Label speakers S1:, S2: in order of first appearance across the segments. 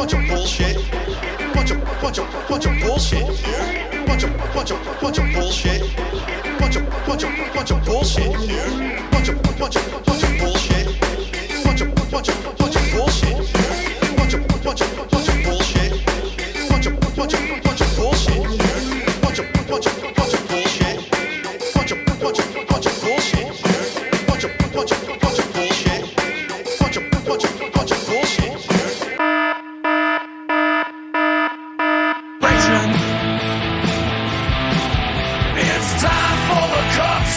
S1: bunch of bullshit. Bunch of bullshit. Bunch of bullshit. Bunch of bullshit. Bunch of bullshit. Bunch of bullshit. Bunch of bullshit. Bunch of bullshit. Bunch of bullshit. Bunch of bullshit. Bunch of bullshit. Bunch of bullshit. Bunch of bullshit. Bunch of bullshit. Bunch of bullshit. Bunch of bullshit. Bunch of bullshit. Bunch of bullshit. Bunch of bullshit. Bunch of bullshit.
S2: It's time for the Cucks.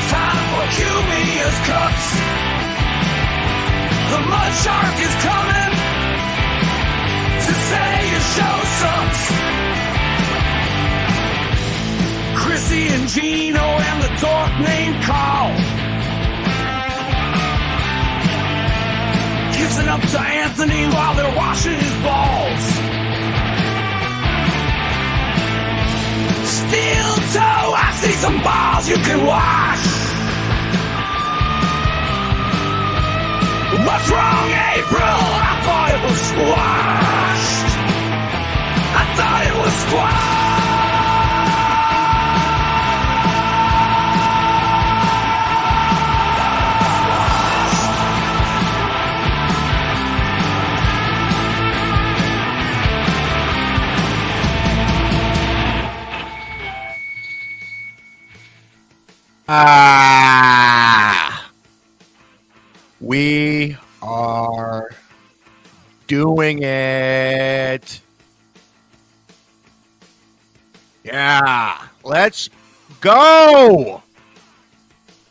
S2: Time for Cumia'S Cucks. The mud shark is coming to say your show sucks. Chrissy and Gino and the dork named Carl. Kissing up to Anthony while they're washing his balls. Steel toe, I see some balls you can wash. What's wrong, April? I thought it was squashed. I thought it was squashed.
S3: We are doing it. Yeah, let's go.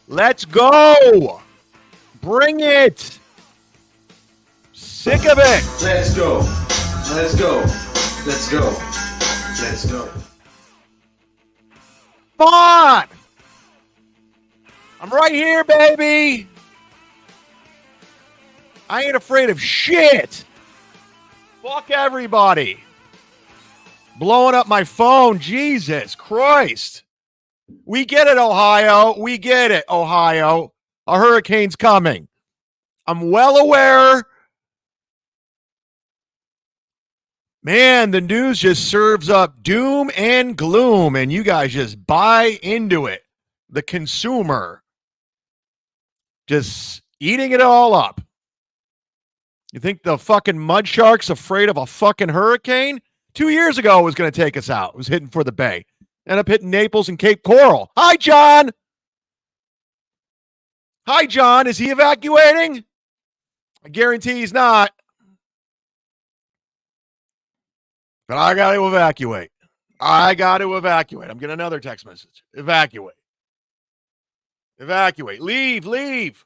S3: Let's go. Bring it. Sick of it.
S4: Let's go. Let's go. Let's go. Let's go.
S3: Come on. I'm right here, baby. I ain't afraid of shit. Fuck everybody. Blowing up my phone. Jesus Christ. We get it, Ohio. We get it, Ohio. A hurricane's coming. I'm well aware. Man, the news just serves up doom and gloom, and you guys just buy into it. The consumer just eating it all up. You think the fucking mud shark's afraid of a fucking hurricane? 2 years ago it was going to take us out. It was hitting for the Bay. Ended up hitting Naples and Cape Coral. Hi, John. Hi, John. Is he evacuating? I guarantee he's not. But I got to evacuate. I got to evacuate. I'm getting another text message. Evacuate. Evacuate. Leave. Leave.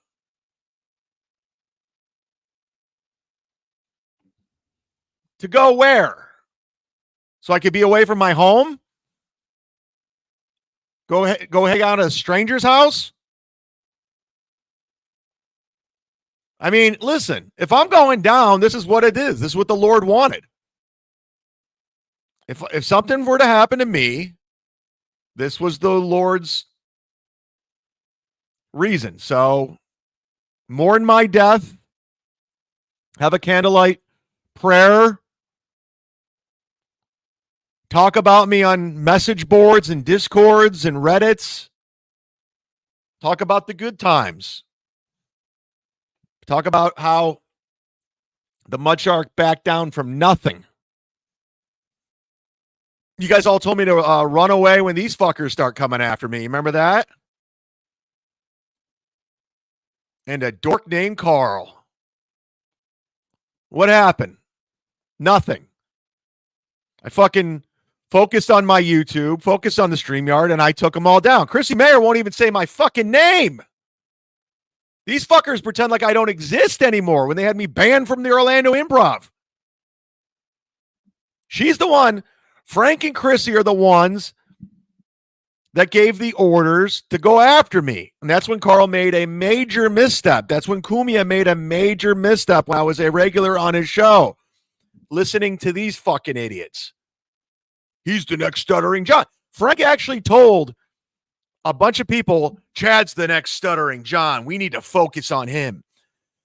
S3: To go where? So I could be away from my home? Go hang out at a stranger's house? I mean, listen, if I'm going down, this is what it is. This is what the Lord wanted. If something were to happen to me, this was the Lord's reason. So mourn my death. Have a candlelight prayer. Talk about me on message boards and Discords and Reddits. Talk about the good times. Talk about how the mud shark backed down from nothing. You guys all told me to run away when these fuckers start coming after me. Remember that? And a dork named Carl. What happened? Nothing. I fucking focused on my YouTube, focused on the StreamYard, and I took them all down. Chrissy Mayer won't even say my fucking name. These fuckers pretend like I don't exist anymore when they had me banned from the Orlando Improv. She's the one. Frank and Chrissy are the ones that gave the orders to go after me. And that's when Carl made a major misstep. That's when Cumia'S made a major misstep when I was a regular on his show. Listening to these fucking idiots. He's the next stuttering John. Frank actually told a bunch of people, Chad's the next stuttering John. We need to focus on him.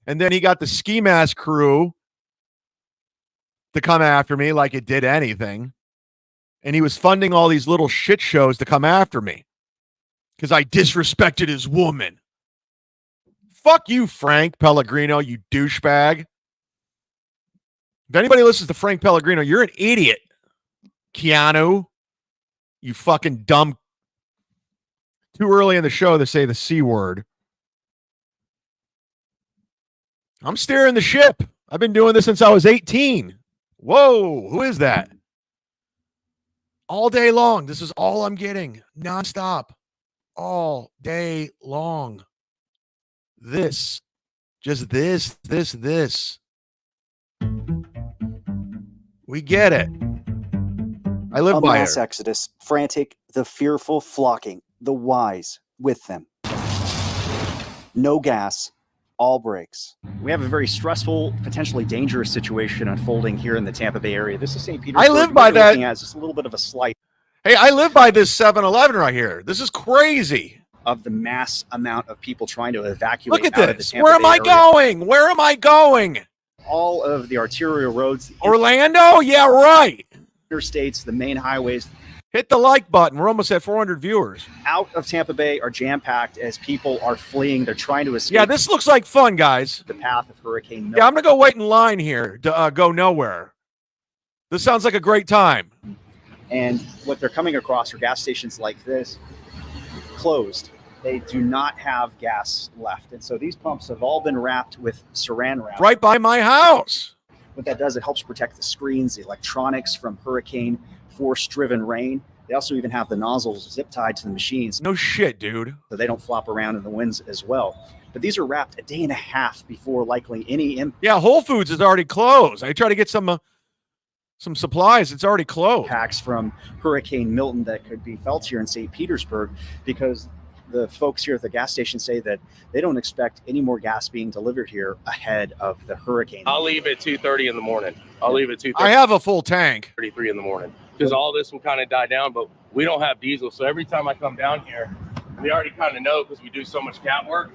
S3: And then he got the Ski Mask crew to come after me like it did anything. And he was funding all these little shit shows to come after me because I disrespected his woman. Fuck you, Frank Pellegrino, you douchebag. If anybody listens to Frank Pellegrino, you're an idiot. Keanu, you fucking dumb. Too early in the show to say the C word. I'm steering the ship. I've been doing this since I was 18. Whoa, who is that? All day long. This is all I'm getting. Nonstop. All day long. This. Just this. We get it. I live by it.
S5: A mass exodus, frantic, the fearful flocking, the wise with them. No gas, all brakes.
S6: We have a very stressful, potentially dangerous situation unfolding here in the Tampa Bay area. This is St. Petersburg.
S3: I live by that.
S6: As just a little bit of a slight.
S3: Hey, I live by this 7-Eleven right here. This is crazy.
S6: Of the mass amount of people trying to evacuate.
S3: Look at
S6: out of the
S3: this.
S6: Tampa
S3: Where am
S6: Bay
S3: I
S6: area.
S3: going? Where am I going?
S6: All of the arterial roads,
S3: Orlando? Yeah, right.
S6: interstates, the main highways
S3: Hit the like button. We're almost at 400 viewers.
S6: out of Tampa Bay are jam-packed as people are fleeing. They're trying to escape
S3: Yeah, this looks like fun, guys.
S6: the path of Hurricane Milton.
S3: Yeah, I'm going to go wait in line here to go nowhere. This sounds like a great time.
S6: And what they're coming across are gas stations like this, closed. They do not have gas left. And so these pumps have all been wrapped with saran wrap.
S3: Right by my house.
S6: What that does, it helps protect the screens, the electronics from hurricane force-driven rain. They also even have the nozzles zip tied to the machines
S3: No shit, dude.
S6: so they don't flop around in the winds as well. But these are wrapped a day and a half before likely any
S3: Yeah, Whole Foods is already closed. I try to get some supplies. It's already closed.
S6: impacts from Hurricane Milton that could be felt here in St. Petersburg, because the folks here at the gas station say that they don't expect any more gas being delivered here ahead of the hurricane.
S7: I'll leave at 2:30 in the morning. I'll leave at 2:33
S3: I have a full tank.
S7: in the morning because all this will kind of die down, but we don't have diesel. So every time I come down here, we already kind of know because we do so much cat work.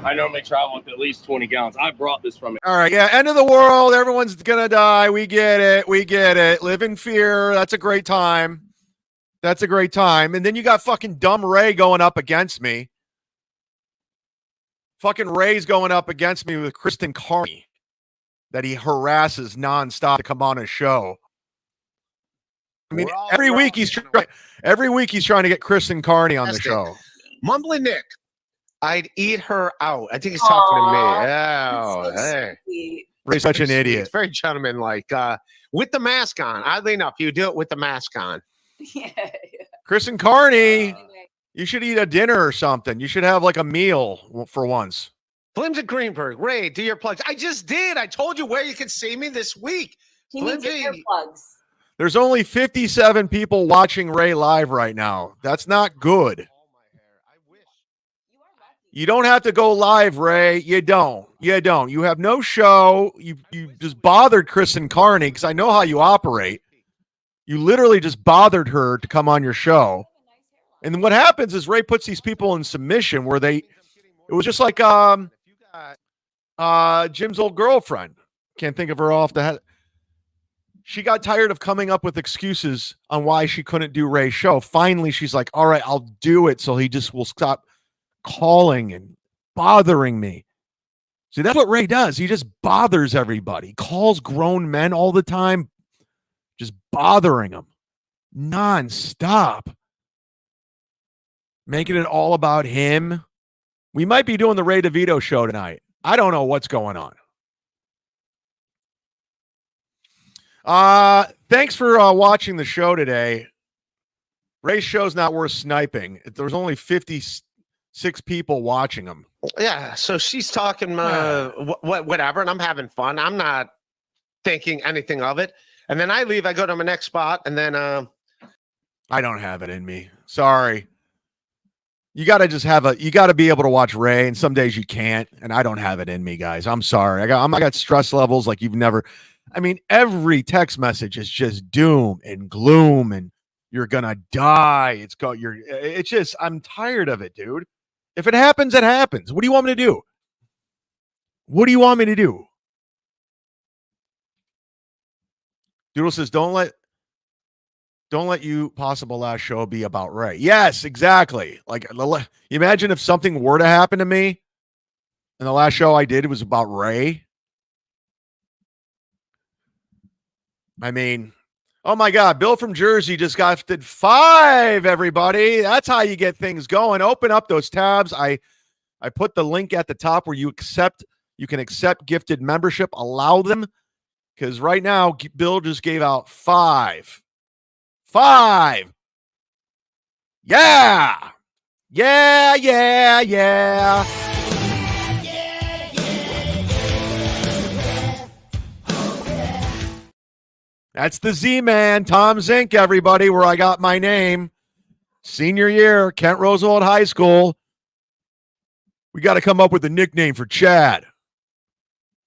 S7: I normally travel with at least 20 gallons. I brought this from it.
S3: All right, yeah, end of the world. Everyone's going to die. We get it. We get it. Live in fear. That's a great time. That's a great time. And then you got fucking dumb Ray going up against me. Fucking Ray's going up against me with Kristen Carney that he harasses nonstop to come on his show. I mean, every week he's trying to get Kristen Carney on the show.
S8: Mumbling Nick, I'd eat her out. I think he's talking to me. Oh, hey.
S9: Sweet.
S3: Ray's such an
S8: It's
S3: idiot.
S8: very gentleman-like. With the mask on. Oddly enough, you do it with the mask on.
S9: Yeah.
S3: Kristen Carney, you should eat a dinner or something. You should have like a meal for once.
S8: Flimsy Greenberg, Ray, do your plugs. I just did. I told you where you could see me this week.
S9: He needs
S8: Flimsy.
S9: earplugs.
S3: There's only 57 people watching Ray live right now. That's not good. You don't have to go live, Ray. You don't. You don't. You have no show. You just bothered Kristen Carney because I know how you operate. You literally just bothered her to come on your show. And then what happens is Ray puts these people in submission where it was just like Jim's old girlfriend. Can't think of her off the head. She got tired of coming up with excuses on why she couldn't do Ray's show. Finally, she's like, all right, I'll do it. So he just will stop calling and bothering me. See, that's what Ray does. He just bothers everybody. Calls grown men all the time, just bothering them nonstop. Making it all about him. We might be doing the Ray DeVito show tonight. I don't know what's going on. Thanks for watching the show today. Ray's show's not worth sniping. There's only 56 people watching him.
S8: Yeah, so she's talking whatever, and I'm having fun. I'm not thinking anything of it. And then I leave. I go to my next spot, and then
S3: I don't have it in me. Sorry. You got to be able to watch Ray, and some days you can't, and I don't have it in me, guys. I'm sorry. I got stress levels like you've never. I mean, every text message is just doom and gloom, and you're gonna die. It's just, I'm tired of it, dude. If it happens, it happens. What do you want me to do? What do you want me to do? Doodle says, don't let you possible last show be about Ray. Yes, exactly. Like, imagine if something were to happen to me and the last show I did was about Ray. I mean, oh my God, Bill from Jersey just gifted 5, everybody. That's how you get things going. Open up those tabs. I put the link at the top where you can accept gifted membership. Allow them, because right now Bill just gave out 5. 5. Yeah. Yeah, yeah, yeah. That's the Z-Man, Tom Zink, everybody, where I got my name. Senior year, Kent Roosevelt High School. We got to come up with a nickname for Chad.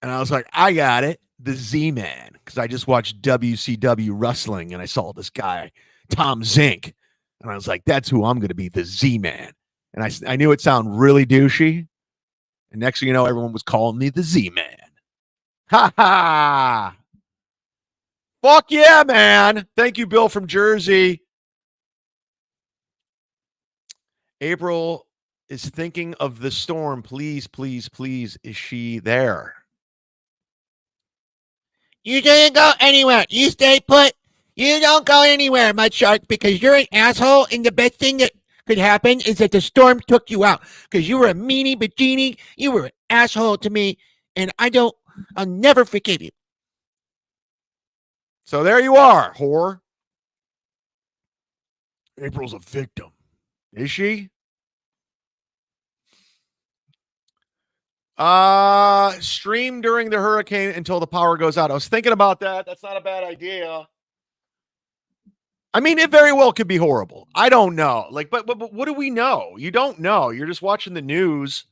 S3: And I was like, I got it. The Z-Man. Because I just watched WCW wrestling and I saw this guy, Tom Zink. And I was like, that's who I'm going to be, the Z-Man. And I knew it sounded really douchey. And next thing you know, everyone was calling me the Z-Man. Ha ha! Fuck yeah, man. Thank you, Bill from Jersey. April is thinking of the storm. Please, please, please. Is she there?
S9: You didn't go anywhere. You stay put. You don't go anywhere, Mud Shark, because you're an asshole, and the best thing that could happen is that the storm took you out, because you were a meanie bajini. You were an asshole to me, and I'll never forgive you.
S3: So there you are, whore. April's a victim. Is she? Stream during the hurricane until the power goes out. I was thinking about that. That's not a bad idea. I mean, it very well could be horrible. I don't know. But what do we know? You don't know. You're just watching the news.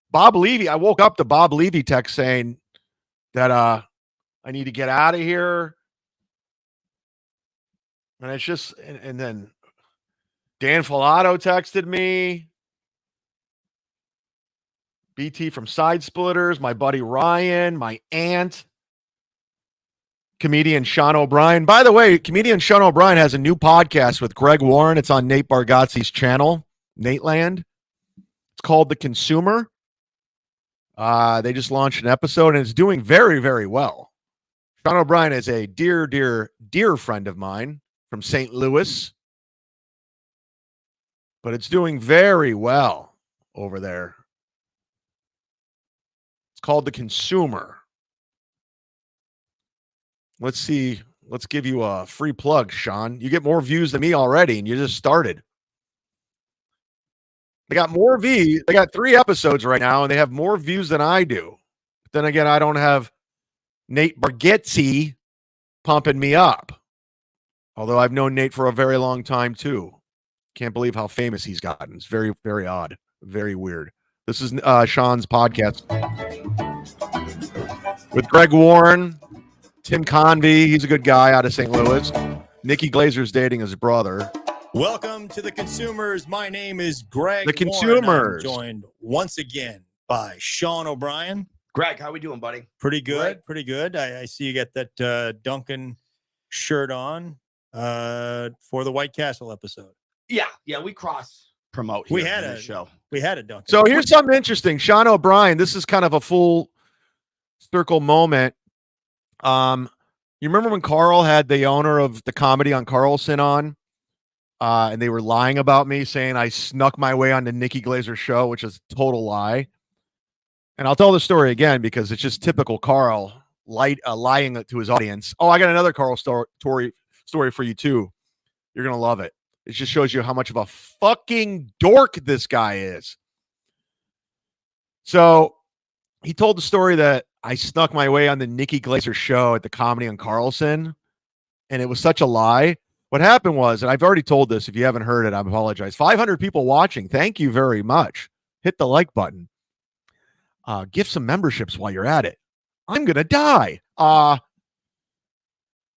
S3: Bob Levy. I woke up to Bob Levy text saying that I need to get out of here. And it's just, and then Dan Filato texted me. BT from Side Splitters, my buddy Ryan, my aunt, comedian Sean O'Brien. By the way, comedian Sean O'Brien has a new podcast with Greg Warren. It's on Nate Bargatze's channel, Nateland. It's called The Consumer. They just launched an episode, and it's doing very, very well. Sean O'Brien is a dear, dear, dear friend of mine from St. Louis, but it's doing very well over there. It's called The Consumer. Let's see. Let's give you a free plug, Sean. You get more views than me already, and you just started. They got more views. They got 3 episodes right now, and they have more views than I do. But then again, I don't have Nate Bargatze pumping me up. Although I've known Nate for a very long time, too. Can't believe how famous he's gotten. It's very, very odd. Very weird. This is Sean's podcast with Greg Warren, Tim Convey. He's a good guy out of St. Louis. Nikki Glazer's dating his brother.
S10: Welcome to The Consumers. My name is Greg
S3: The Consumers.
S10: Warren. I'm joined once again by Sean O'Brien.
S11: Greg, how we doing, buddy?
S10: Pretty good.
S11: Great.
S10: Pretty good. I see you got that Duncan shirt on for the White Castle episode.
S11: Yeah, we cross promote here.
S10: We had
S11: on
S10: a
S11: the show.
S10: We had a Duncan.
S3: So here's something interesting. Sean O'Brien, this is kind of a full circle moment. You remember when Carl had the owner of the Comedy on Carlson on? And they were lying about me, saying I snuck my way onto Nikki Glazer's show, which is a total lie. And I'll tell the story again because it's just typical Carl lying to his audience. Oh, I got another Carl story for you too. You're gonna love it. It just shows you how much of a fucking dork this guy is. So he told the story that I snuck my way on the Nikki Glazer show at the Comedy on Carlson, and it was such a lie. What happened was, and I've already told this, if you haven't heard it, I apologize. 500 people watching. Thank you very much. Hit the like button. Give some memberships while you're at it. I'm going to die.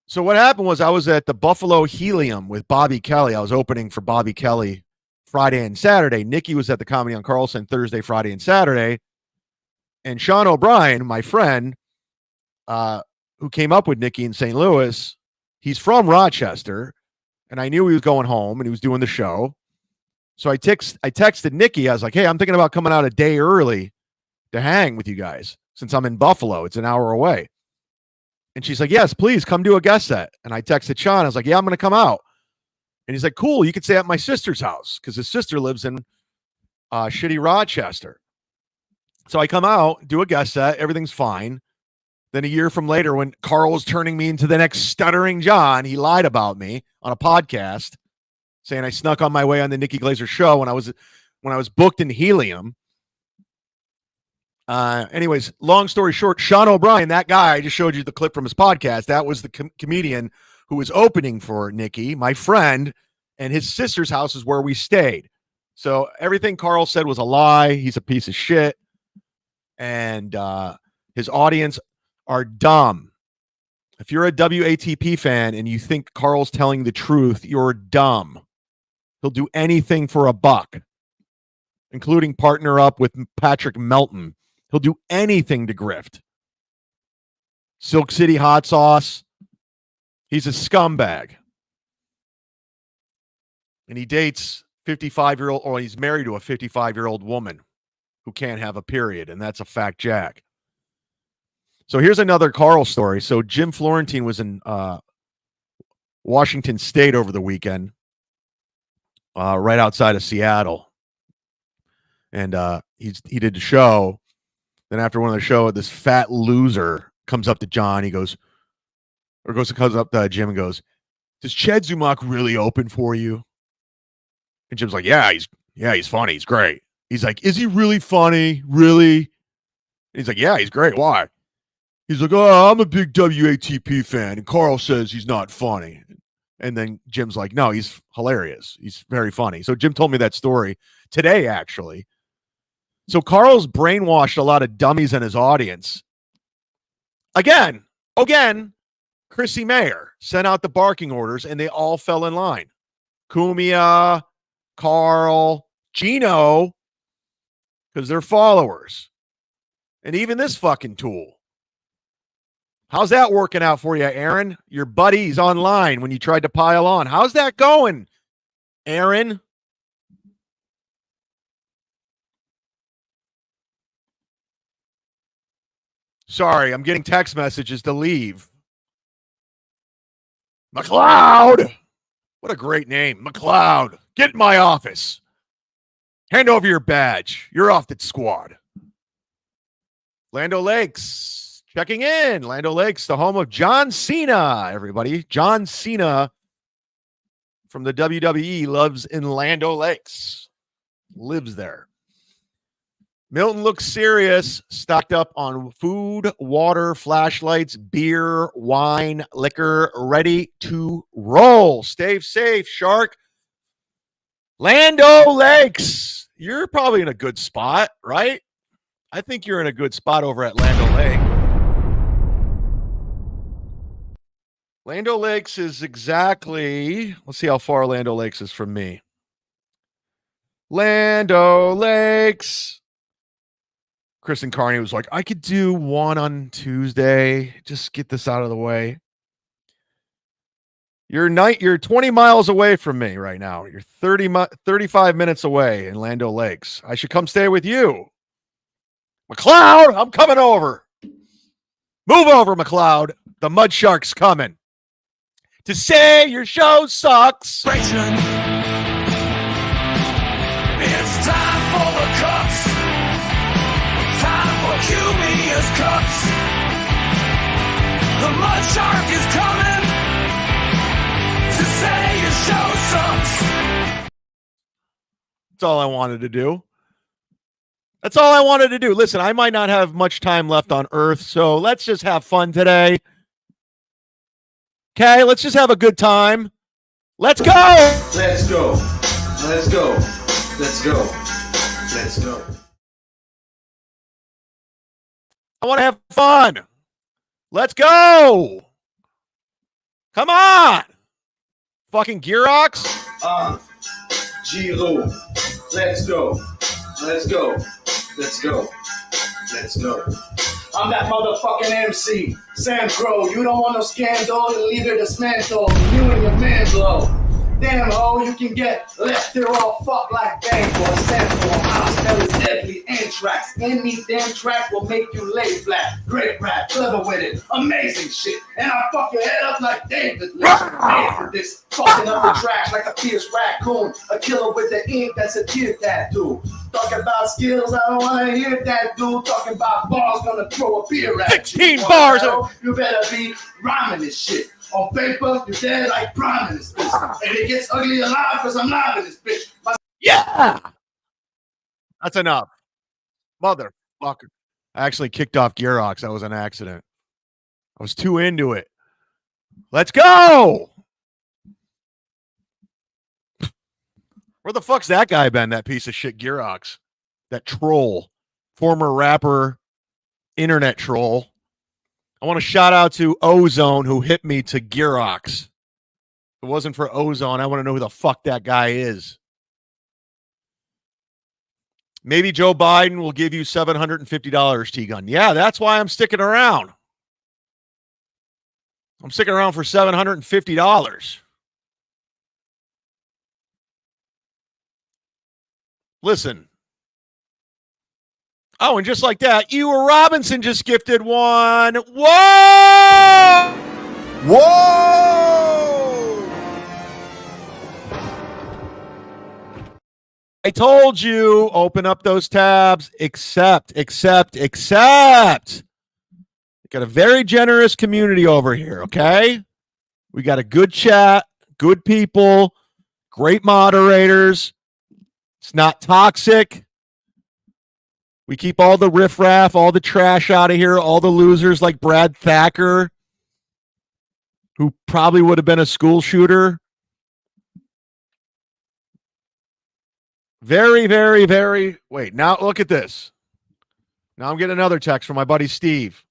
S3: So what happened was I was at the Buffalo Helium with Bobby Kelly. I was opening for Bobby Kelly Friday and Saturday. Nikki was at the Comedy on Carlson Thursday, Friday, and Saturday. And Sean O'Brien, my friend, who came up with Nikki in St. Louis, he's from Rochester, and I knew he was going home and he was doing the show. So I texted Nikki. I was like, hey, I'm thinking about coming out a day early to hang with you guys since I'm in Buffalo. It's an hour away. And she's like, yes, please come do a guest set. And I texted Sean. I was like, yeah, I'm going to come out. And he's like, cool, you could stay at my sister's house because his sister lives in shitty Rochester. So I come out, do a guest set. Everything's fine. Then a year from later, when Carl was turning me into the next stuttering John, he lied about me on a podcast saying I snuck on my way on the Nikki Glazer show when I was booked in Helium. Anyways, long story short, Sean O'Brien, that guy, I just showed you the clip from his podcast. That was the comedian who was opening for Nikki, my friend, and his sister's house is where we stayed. So everything Carl said was a lie. He's a piece of shit. And his audience are dumb. If you're a WATP fan and you think Carl's telling the truth, you're dumb. He'll do anything for a buck, including partner up with Patrick Melton. He'll do anything to grift. Silk City hot sauce. He's a scumbag. And he dates 55-year-old, or he's married to a 55-year-old woman who can't have a period, and that's a fact, Jack. So here's another Carl story. So Jim Florentine was in Washington State over the weekend, right outside of Seattle. And he did the show. Then after one of the show, this fat loser comes up to John. He goes, comes up to Jim and goes, does Chad Zumock really open for you? And Jim's like, yeah, he's funny. He's great. He's like, is he really funny? Really? And he's like, yeah, he's great. Why? He's like, oh, I'm a big WATP fan. And Carl says he's not funny. And then Jim's like, no, he's hilarious. He's very funny. So Jim told me that story today, actually. So Carl's brainwashed a lot of dummies in his audience. Again, Chrissy Mayer sent out the barking orders and they all fell in line. Cumia, Carl, Gino, because they're followers. And even this fucking tool. How's that working out for you, Aaron? Your buddy's online when you tried to pile on. How's that going, Aaron? Sorry, I'm getting text messages to leave. McLeod! What a great name. McLeod. Get in my office. Hand over your badge. You're off the squad. Lando Lakes checking in. Lando Lakes, the home of John Cena, everybody. John Cena from the WWE lives in Lando Lakes. Lives there. Milton looks serious, stocked up on food, water, flashlights, beer, wine, liquor, ready to roll. Stay safe, Shark. Lando Lakes. You're probably in a good spot, right? I think you're in a good spot over at Lando Lake. Lando Lakes is exactly, let's see how far Lando Lakes is from me. Lando Lakes. Kristen Carney was like, I could do one on Tuesday. Just get this out of the way. You're 20 miles away from me right now. You're 35 minutes away in Lando Lakes. I should come stay with you. McLeod, I'm coming over. Move over, McLeod. The Mud Shark's coming. To say your show sucks.
S2: It's time for the Cucks. Time for Cumia'S Cucks. The Mud Shark is coming to say your show sucks.
S3: That's all I wanted to do. That's all I wanted to do. Listen, I might not have much time left on Earth, so let's just have fun today. Okay, let's just have a good time. Let's go.
S4: Let's go. Let's go. Let's go. Let's go.
S3: I want to have fun. Let's go. Come on. Fucking Gearox.
S4: G-Lo. Let's go. Let's go. Let's go. Let's go.
S12: I'm that motherfucking MC. Sam Crow, you don't want no scandal, you leave it dismantled. You and your man blow. Damn ho, you can get left there all fucked like bang for a sample. I'll smell is deadly anthrax. Any damn track will make you lay flat. Great rap, clever with it, amazing shit. And I fuck your head up like David Lynch. Made for this, fucking up the track like a fierce raccoon. A killer with the ink that's a tear tattoo. Talking about skills, I don't wanna hear that dude. Talking about bars, gonna throw a beer at
S3: 16
S12: you.
S3: bars.
S12: You better be rhyming this shit. On paper, you're dead like prime in this bitch. And it gets ugly alive because I'm live in this bitch.
S3: Yeah. That's enough. Motherfucker. I actually kicked off Gearox. That was an accident. I was too into it. Let's go. Where the fuck's that guy been, that piece of shit Gearox? That troll. Former rapper, internet troll. I want to shout out to Ozone who hit me to Gearox. If it wasn't for Ozone, I want to know who the fuck that guy is. Maybe Joe Biden will give you $750, T-Gun. Yeah, that's why I'm sticking around. I'm sticking around for $750. Listen. Oh, and just like that, Ewa Robinson just gifted one. Whoa! Whoa! I told you, open up those tabs. Accept. Got a very generous community over here, okay? We got a good chat, good people, great moderators. It's not toxic. We keep all the riffraff, all the trash out of here, all the losers like Brad Thacker, who probably would have been a school shooter. Very, very, very. Wait, now look at this. Now I'm getting another text from my buddy Steve.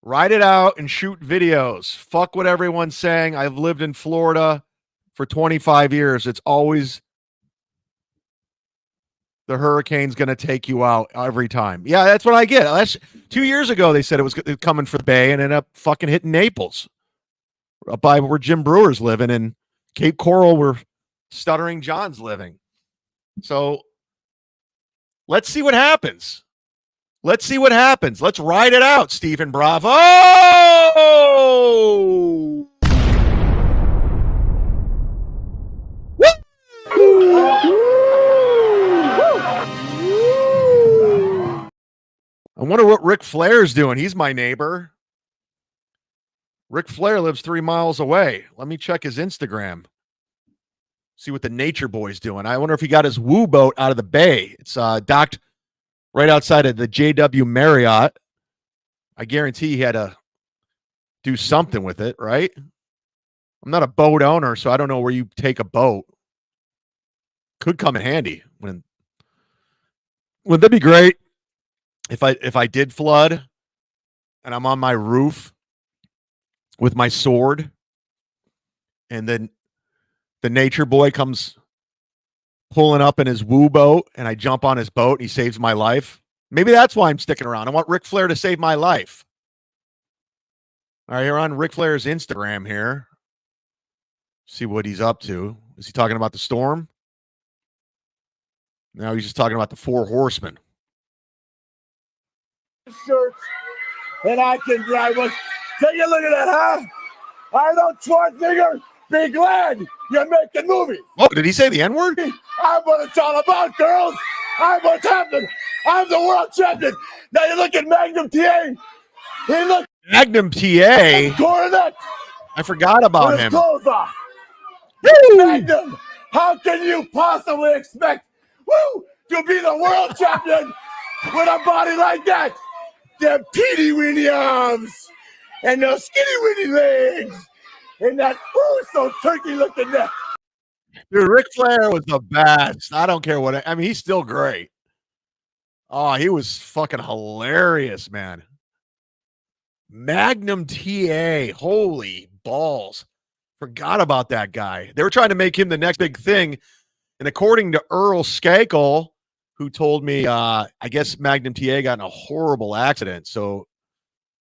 S3: Write it out and shoot videos. Fuck what everyone's saying. I've lived in Florida for 25 years. It's always the hurricane's going to take you out every time. Yeah, that's what I get. 2 years ago, they said it was coming for the Bay and ended up fucking hitting Naples. Up by where Jim Brewer's living and Cape Coral where Stuttering John's living. So let's see what happens. Let's ride it out, Stephen Bravo. I wonder what Ric Flair's doing. He's my neighbor. Ric Flair lives 3 miles away. Let me check his Instagram. See what the Nature Boy's doing. I wonder if he got his woo boat out of the bay. It's docked right outside of the JW Marriott. I guarantee he had to do something with it, right? I'm not a boat owner, so I don't know where you take a boat. Could come in handy. Wouldn't that be great? If I did flood and I'm on my roof with my sword and then the Nature Boy comes pulling up in his woo boat and I jump on his boat and he saves my life. Maybe that's why I'm sticking around. I want Ric Flair to save my life. All right, here on Ric Flair's Instagram here. See what he's up to. Is he talking about the storm? No, he's just talking about the 4 horsemen.
S2: Shirts, and I can drive us. Take a look at that, huh? Arnold Schwarzenegger, be glad you're making movies.
S3: Oh, did he say the N-word?
S2: I'm what it's all about, girls. I'm what's happening. I'm the world champion. Now you look at Magnum TA. He looks
S3: Magnum TA.
S2: coronet.
S3: I forgot about
S2: with his
S3: him.
S2: clothes off. Magnum, how can you possibly expect to be the world champion with a body like that? Them teeny weeny arms and those skinny weeny legs and that so turkey looking neck.
S3: Dude, Ric Flair was the best. I don't care what. I mean, he's still great. Oh, he was fucking hilarious, man. Magnum TA. Holy balls. Forgot about that guy. They were trying to make him the next big thing. And according to Earl Skakel, who told me, I guess Magnum TA got in a horrible accident, so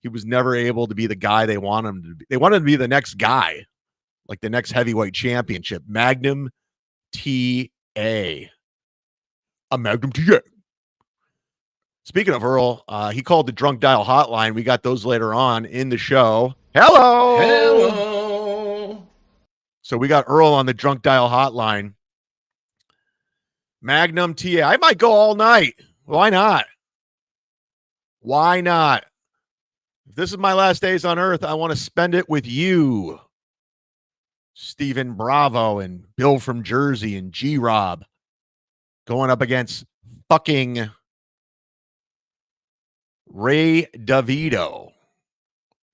S3: he was never able to be the guy they want him to be. They wanted him to be the next guy, like the next heavyweight championship. Magnum TA. A Magnum TA. Speaking of Earl, he called the drunk dial hotline. We got those later on in the show. Hello.
S7: Hello.
S3: So we got Earl on the drunk dial hotline. Magnum TA. I might go all night. Why not? Why not? If this is my last days on earth, I want to spend it with you, Stephen Bravo and Bill from Jersey and G-Rob, going up against fucking Ray DeVito.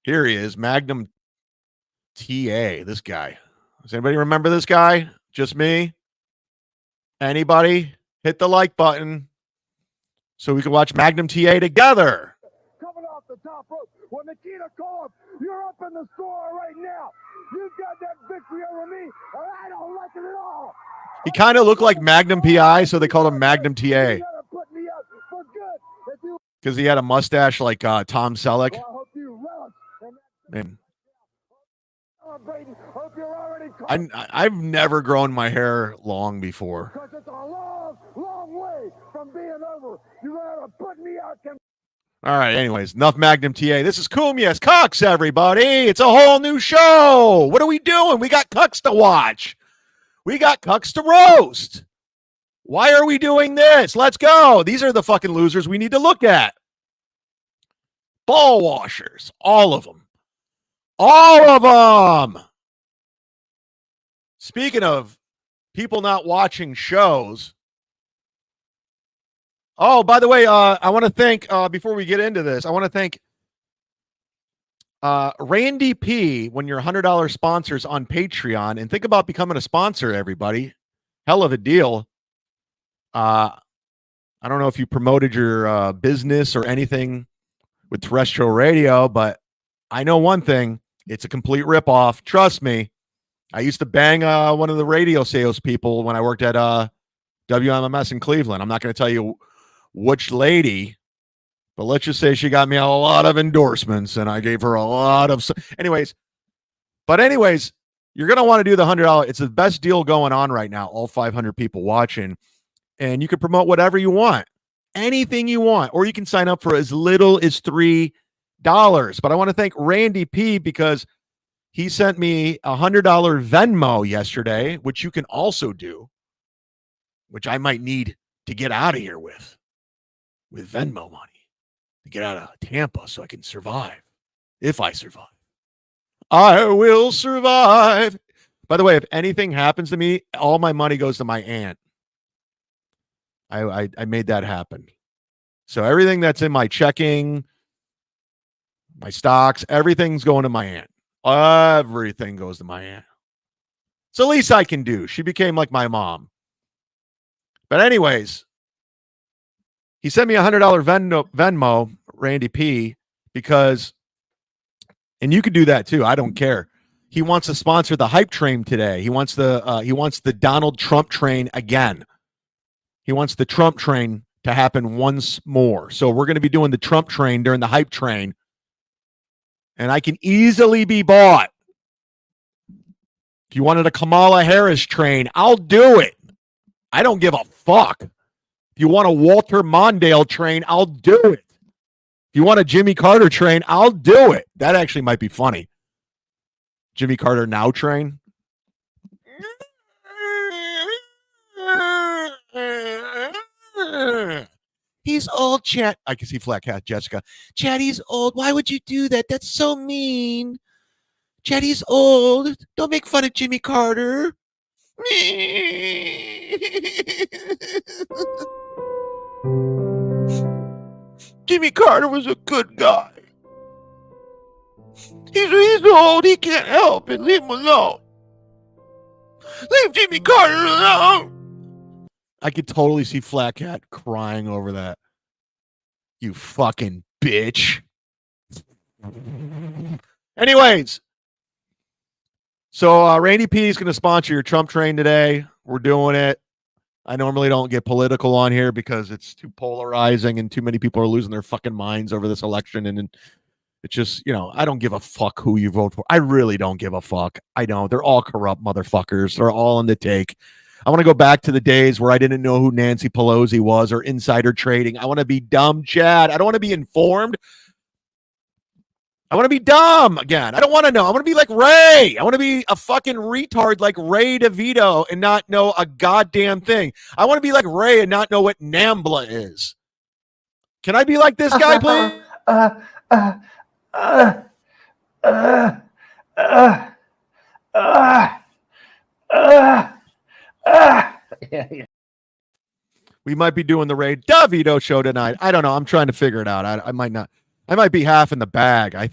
S3: Here he is, Magnum TA, this guy. Does anybody remember this guy? Just me? Anybody? Hit the like button so we can watch Magnum TA together.
S2: Coming off the top rope. When Nikita called, you're up in the score right now. You've got that victory over me, and I don't like it at all.
S3: He kind of looked like Magnum PI, so they called him Magnum TA. Because he had a mustache like Tom Selleck. Man. I've never grown my hair long before.
S2: Because it's a long, long way from being over. You gotta put me out.
S3: All right, anyways, enough Magnum TA. This is Cumia'S, Cucks, everybody. It's a whole new show. What are we doing? We got Cucks to watch. We got Cucks to roast. Why are we doing this? Let's go. These are the fucking losers we need to look at. Ball washers. All of them. All of them. Speaking of people not watching shows. Oh, by the way, I want to thank, before we get into this, I want to thank Randy P. when you're $100 sponsors on Patreon, and think about becoming a sponsor, everybody. Hell of a deal. I don't know if you promoted your business or anything with terrestrial radio, but I know one thing. It's a complete ripoff. Trust me. I used to bang one of the radio salespeople when I worked at WMMS in Cleveland. I'm not going to tell you which lady, but let's just say she got me a lot of endorsements and I gave her a lot of anyways, you're going to want to do the $100. It's the best deal going on right now. All 500 people watching, and you can promote whatever you want, anything you want, or you can sign up for as little as $3. But I want to thank Randy P because he sent me a $100 Venmo yesterday, which you can also do, which I might need to get out of here with Venmo money to get out of Tampa so I can survive. If I survive, I will survive. By the way, if anything happens to me, all my money goes to my aunt. I made that happen. So everything that's in my checking, my stocks, everything's going to my aunt. Everything goes to my aunt. It's the least I can do. She became like my mom. But anyways, he sent me a $100 Venmo, Randy P, because, and you could do that too. I don't care. He wants to sponsor the hype train today. He wants the Donald Trump train again. He wants the Trump train to happen once more. So we're going to be doing the Trump train during the hype train. And I can easily be bought. If you wanted a Kamala Harris train, I'll do it. I don't give a fuck. If you want a Walter Mondale train, I'll do it. If you want a Jimmy Carter train, I'll do it. That actually might be funny. Jimmy Carter now train. He's old, Chad. I can see Flat Cat Jessica. Chad, he's old. Why would you do that? That's so mean. Chad, he's old. Don't make fun of Jimmy Carter. Jimmy Carter was a good guy. He's old. He can't help it. Leave him alone. Leave Jimmy Carter alone. I could totally see Flat Cat crying over that. You fucking bitch. Anyways, so Randy P is going to sponsor your Trump train today. We're doing it. I normally don't get political on here because it's too polarizing and too many people are losing their fucking minds over this election. And it's just, I don't give a fuck who you vote for. I really don't give a fuck. I don't. They're all corrupt motherfuckers. They're all in the take. I want to go back to the days where I didn't know who Nancy Pelosi was or insider trading. I want to be dumb, Chad. I don't want to be informed. I want to be dumb again. I don't want to know. I want to be like Ray. I want to be a fucking retard like Ray DeVito and not know a goddamn thing. I want to be like Ray and not know what NAMBLA is. Can I be like this guy, please? We might be doing the Ray DeVito show tonight. I don't know. I'm trying to figure it out. I might not. I might be half in the bag. I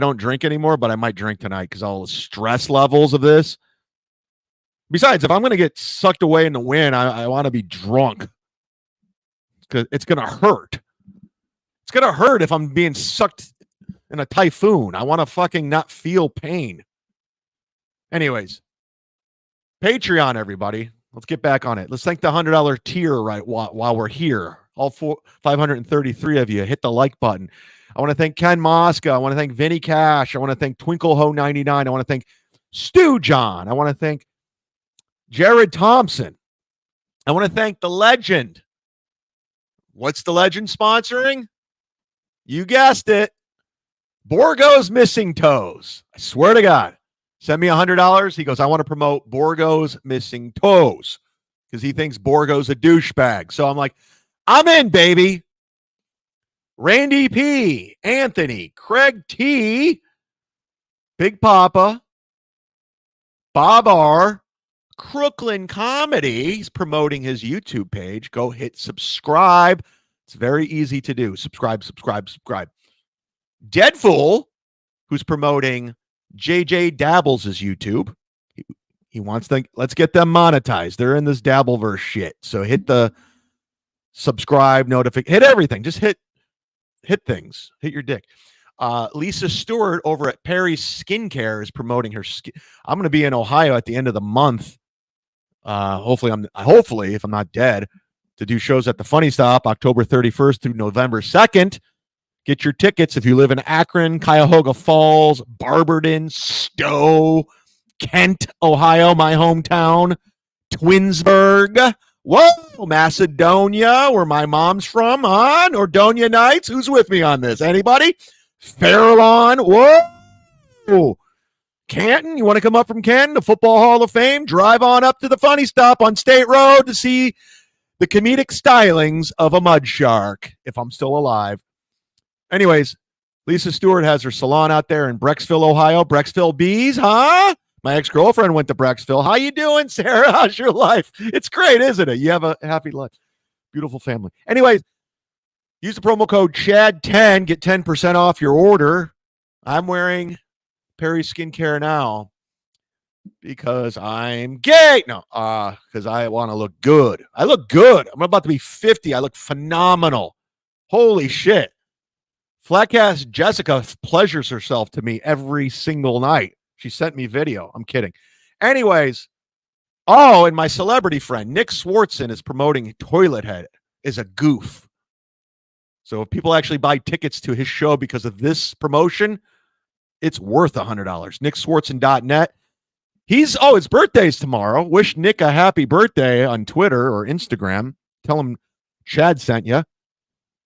S3: don't drink anymore, but I might drink tonight because all the stress levels of this. Besides, if I'm going to get sucked away in the wind, I want to be drunk because it's going to hurt. It's going to hurt if I'm being sucked in a typhoon. I want to fucking not feel pain. Anyways, Patreon, everybody. Let's get back on it. Let's thank the $100 tier right while we're here. All 533 of you, hit the like button. I want to thank Ken Mosca. I want to thank Vinny Cash. I want to thank TwinkleHo99. I want to thank Stu John. I want to thank Jared Thompson. I want to thank the legend. What's the legend sponsoring? You guessed it. Borgo's Missing Toes. I swear to God. Send me $100. He goes, I want to promote Borgo's Missing Toes because he thinks Borgo's a douchebag. So I'm like, I'm in, baby. Randy P, Anthony, Craig T, Big Papa, Bob R, Crooklyn Comedy. He's promoting his YouTube page. Go hit subscribe. It's very easy to do. Subscribe. Deadfool, who's promoting JJ Dabbles' YouTube. He wants to, let's get them monetized. They're in this Dabbleverse shit. So hit the subscribe, notification, hit everything. Just hit things. Hit your dick. Lisa Stewart over at Perry's Skincare is promoting her skin. I'm going to be in Ohio at the end of the month. Hopefully, if I'm not dead, to do shows at the Funny Stop October 31st through November 2nd. Get your tickets if you live in Akron, Cuyahoga Falls, Barberton, Stowe, Kent, Ohio, my hometown, Twinsburg. Whoa, Macedonia, where my mom's from, huh? Nordonia Nights. Who's with me on this? Anybody? Fairlawn. Whoa. Canton, you want to come up from Canton, the Football Hall of Fame? Drive on up to the Funny Stop on State Road to see the comedic stylings of a mud shark, if I'm still alive. Anyways, Lisa Stewart has her salon out there in Brecksville, Ohio. Brecksville Bees, huh? My ex-girlfriend went to Brecksville. How you doing, Sarah? How's your life? It's great, isn't it? You have a happy life. Beautiful family. Anyways, use the promo code CHAD10. Get 10% off your order. I'm wearing Perry Skincare now because I'm gay. No, because I want to look good. I look good. I'm about to be 50. I look phenomenal. Holy shit. Flatcast Jessica pleasures herself to me every single night. She sent me video. I'm kidding. Anyways, and my celebrity friend, Nick Swartzen, is promoting Toilet Head is a goof. So if people actually buy tickets to his show because of this promotion, it's worth $100. NickSwartzen.net. His birthday's tomorrow. Wish Nick a happy birthday on Twitter or Instagram. Tell him Chad sent you.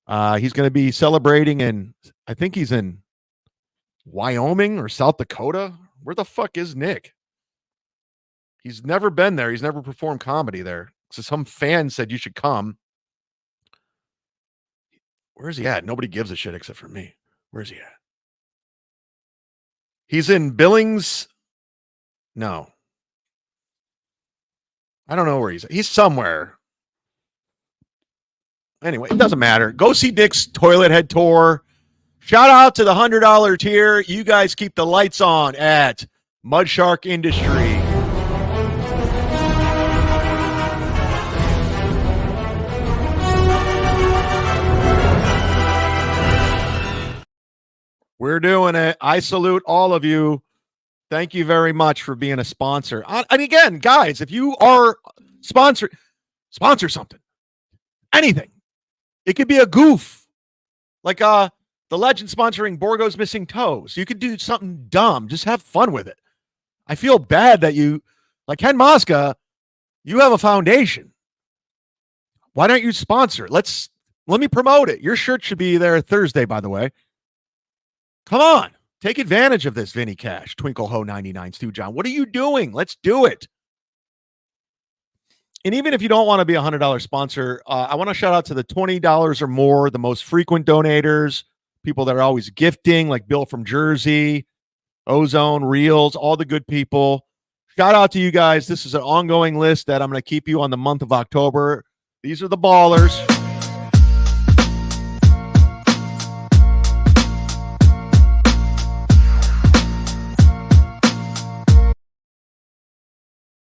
S3: He's going to be celebrating I think he's in Wyoming or South Dakota. Where the fuck is Nick? He's never been there. He's never performed comedy there. So some fan said you should come. Where's he at? Nobody gives a shit except for me. Where's he at? He's in Billings. No. I don't know where he's at. He's somewhere. Anyway, it doesn't matter. Go see Nick's Toilet Head tour. Shout out to the $100 tier. You guys keep the lights on at Mud Shark Industry. We're doing it. I salute all of you. Thank you very much for being a sponsor. And again, guys, if you are Sponsor something. Anything. It could be a goof. Like the legend sponsoring Borgo's Missing Toes. You could do something dumb. Just have fun with it. I feel bad that you, like Ken Mosca, you have a foundation. Why don't you sponsor? Let me promote it. Your shirt should be there Thursday, by the way. Come on. Take advantage of this, Vinny Cash, Twinkle Ho 99, Stu John. What are you doing? Let's do it. And even if you don't want to be a $100 sponsor, I want to shout out to the $20 or more, the most frequent donators, people that are always gifting, like Bill from Jersey, Ozone, Reels, all the good people. Shout out to you guys. This is an ongoing list that I'm going to keep you on the month of October. These are the ballers.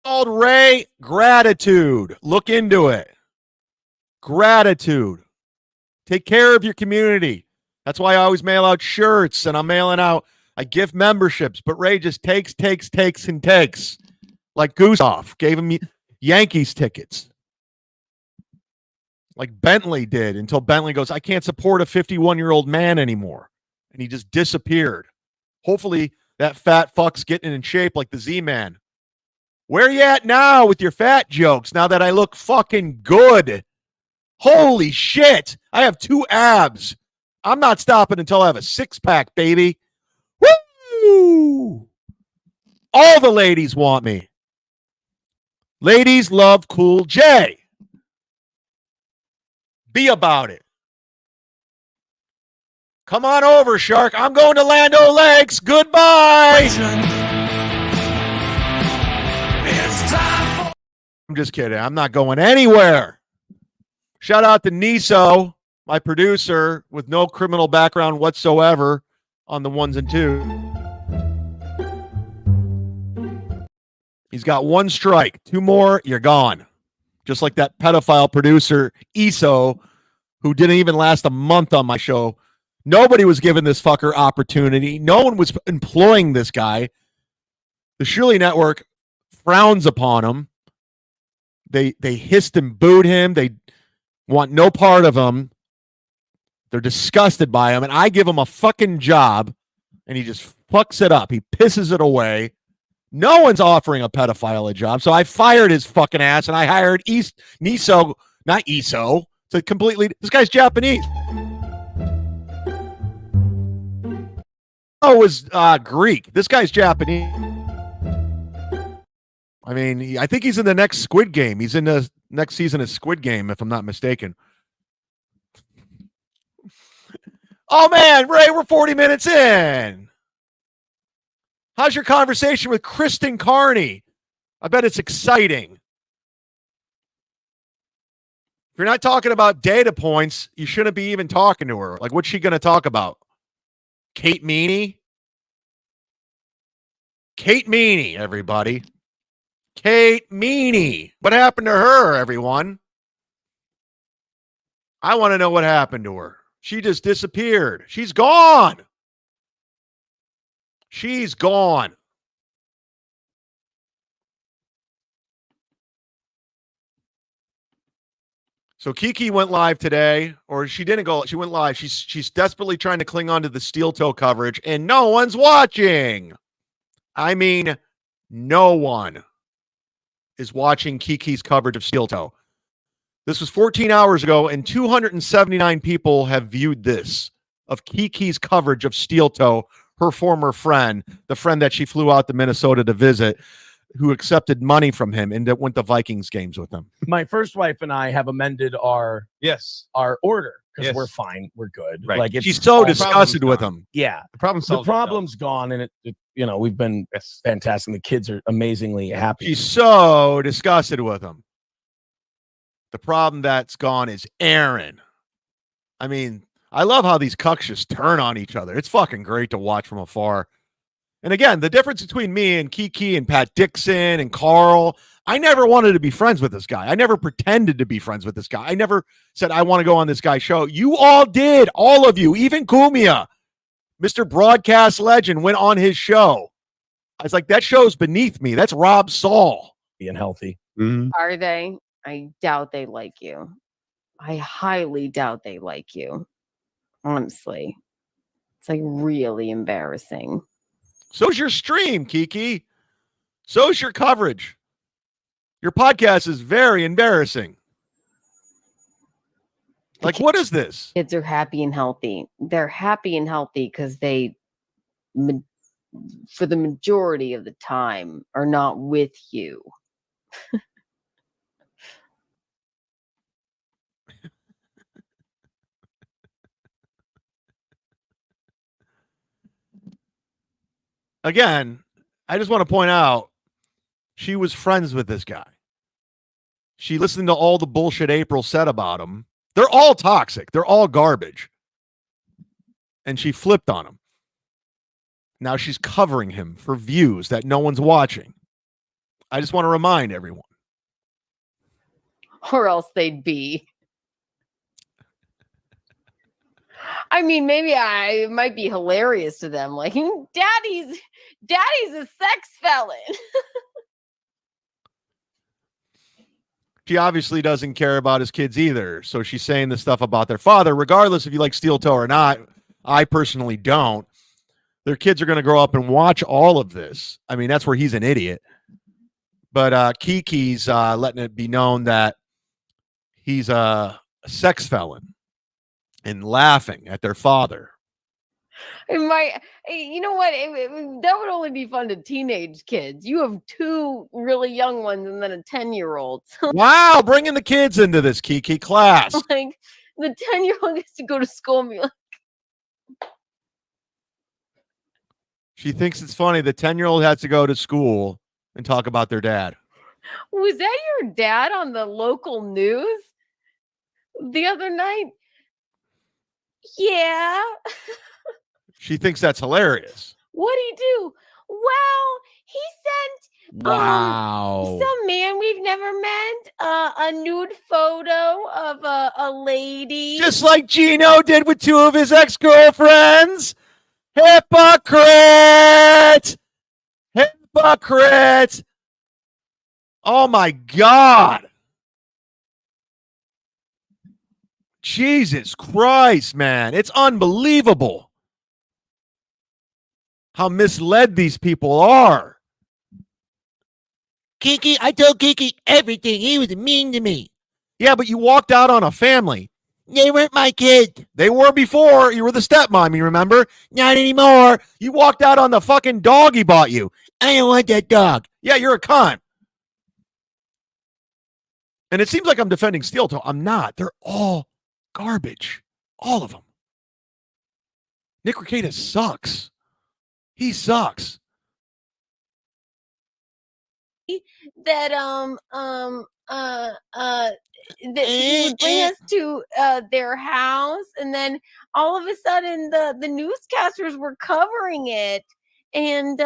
S3: Called Ray Gratitude. Look into it. Gratitude. Take care of your community. That's why I always mail out shirts, and I'm mailing out. I gift memberships, but Ray just takes, and takes. Like Gooseoff gave him Yankees tickets. Like Bentley did, until Bentley goes, I can't support a 51-year-old man anymore. And he just disappeared. Hopefully that fat fuck's getting in shape like the Z-Man. Where are you at now with your fat jokes now that I look fucking good? Holy shit. I have 2 abs. I'm not stopping until I have a 6-pack, baby. Woo! All the ladies want me. Ladies love Cool J. Be about it. Come on over, Shark. I'm going to Land O'Lakes. Goodbye. I'm just kidding. I'm not going anywhere. Shout out to Niso, my producer, with no criminal background whatsoever on the 1s and 2s. He's got 1 strike. 2 more, you're gone. Just like that pedophile producer, Iso, who didn't even last a month on my show. Nobody was giving this fucker opportunity. No one was employing this guy. The Shirley Network frowns upon him. They hissed and booed him. They want no part of him. They're disgusted by him. And I give him a fucking job, and he just fucks it up. He pisses it away. No one's offering a pedophile a job. So I fired his fucking ass, and I hired Niso, not Iso, to completely, this guy's Japanese. Oh, it was Greek. This guy's Japanese. I mean, I think he's in the next Squid Game. He's in the next season of Squid Game, if I'm not mistaken. Oh, man, Ray, we're 40 minutes in. How's your conversation with Kristen Carney? I bet it's exciting. If you're not talking about data points, you shouldn't be even talking to her. Like, what's she going to talk about? Kate Meany? Kate Meany, everybody. Kate Meany. What happened to her, everyone? I want to know what happened to her. She just disappeared. She's gone. She's gone. So Kiki went live today, or she didn't go. She went live. She's desperately trying to cling on to the steel toe coverage, and no one's watching. I mean, no one is watching Kiki's coverage of steel toe. This was 14 hours ago, and 279 people have viewed this of Kiki's coverage of steel toe, her former friend, the friend that she flew out to Minnesota to visit, who accepted money from him and that went to Vikings games with him.
S13: My first wife and I have amended our order because
S10: Yes.
S13: we're fine, we're good.
S10: Right.
S13: Like, it's
S3: She's so
S13: all
S3: disgusted with him.
S13: Yeah,
S10: The problem
S13: the problem's gone, and it we've been fantastic. The kids are amazingly happy.
S3: She's so disgusted with him. The problem that's gone is Aaron. I mean, I love how these cucks just turn on each other. It's fucking great to watch from afar. And again, the difference between me and Kiki and Pat Dixon and Carl, I never wanted to be friends with this guy. I never pretended to be friends with this guy. I never said, I want to go on this guy's show. You all did. All of you, even Cumia, Mr. Broadcast Legend, went on his show. I was like, that show's beneath me. That's Rob Saul.
S13: Being healthy.
S3: Mhm.
S14: Are they? I doubt they like you. I highly doubt they like you. Honestly. It's like really embarrassing.
S3: So's your stream, Kiki. So's your coverage. Your podcast is very embarrassing. Like, what is this?
S14: Kids are happy and healthy. They're happy and healthy because they, for the majority of the time, are not with you.
S3: Again, I just want to point out she was friends with this guy. She listened to all the bullshit April said about him. They're all toxic. They're all garbage. And she flipped on him. Now she's covering him for views that no one's watching. I just want to remind everyone.
S14: Or else they'd be. I mean, maybe it might be hilarious to them. Like, daddy's a sex felon.
S3: She obviously doesn't care about his kids either. So she's saying this stuff about their father, regardless if you like steel toe or not. I personally don't. Their kids are going to grow up and watch all of this. I mean, that's where he's an idiot. But Kiki's letting it be known that he's a sex felon and laughing at their father.
S14: You know what? That would only be fun to teenage kids. You have 2 really young ones and then a 10-year-old. So
S3: Wow, bringing the kids into this, Kiki. Class.
S14: like the 10-year-old gets to go to school and be like,
S3: She thinks it's funny. The 10-year-old has to go to school and talk about their dad.
S14: was that your dad on the local news the other night? Yeah.
S3: She thinks that's hilarious.
S14: What'd he do? Well, he sent
S3: Wow.
S14: some man we've never met a nude photo of a lady.
S3: Just like Gino did with 2 of his ex-girlfriends. Hypocrite! Hypocrite! Oh my God. Jesus Christ, man. It's unbelievable how misled these people are.
S9: Kiki, I told Kiki everything. He was mean to me.
S3: Yeah, but you walked out on a family.
S9: They weren't my kid.
S3: They were before. You were the stepmom, you remember?
S9: Not anymore.
S3: You walked out on the fucking dog he bought you.
S9: I don't want that dog.
S3: Yeah, you're a cunt. And it seems like I'm defending steel toe. I'm not. They're all garbage. All of them. Nick Rekieta sucks. He sucks.
S14: That that he would bring us to their house, and then all of a sudden the newscasters were covering it, and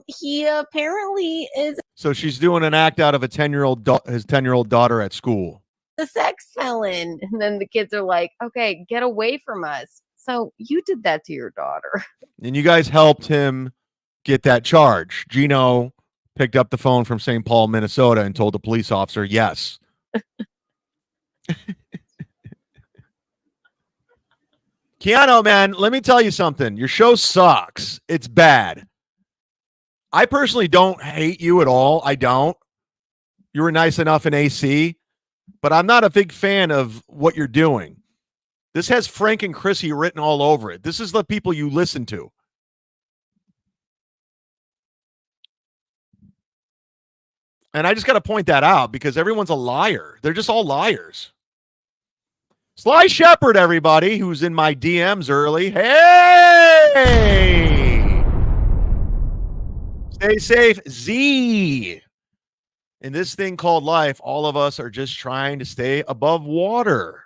S14: he apparently is
S3: So she's doing an act out of a 10-year-old his 10-year-old daughter at school.
S14: a sex felon. And then the kids are like, okay, get away from us. So you did that to your daughter.
S3: And you guys helped him get that charge. Gino picked up the phone from St. Paul, Minnesota, and told the police officer, yes. Keanu, man, let me tell you something. Your show sucks. It's bad. I personally don't hate you at all. I don't. You were nice enough in AC, but I'm not a big fan of what you're doing. This has Frank and Chrissy written all over it. This is the people you listen to. And I just got to point that out because everyone's a liar. They're just all liars. Sly Shepherd, everybody, who's in my DMs early. Hey! Stay safe, Z. In this thing called life, all of us are just trying to stay above water.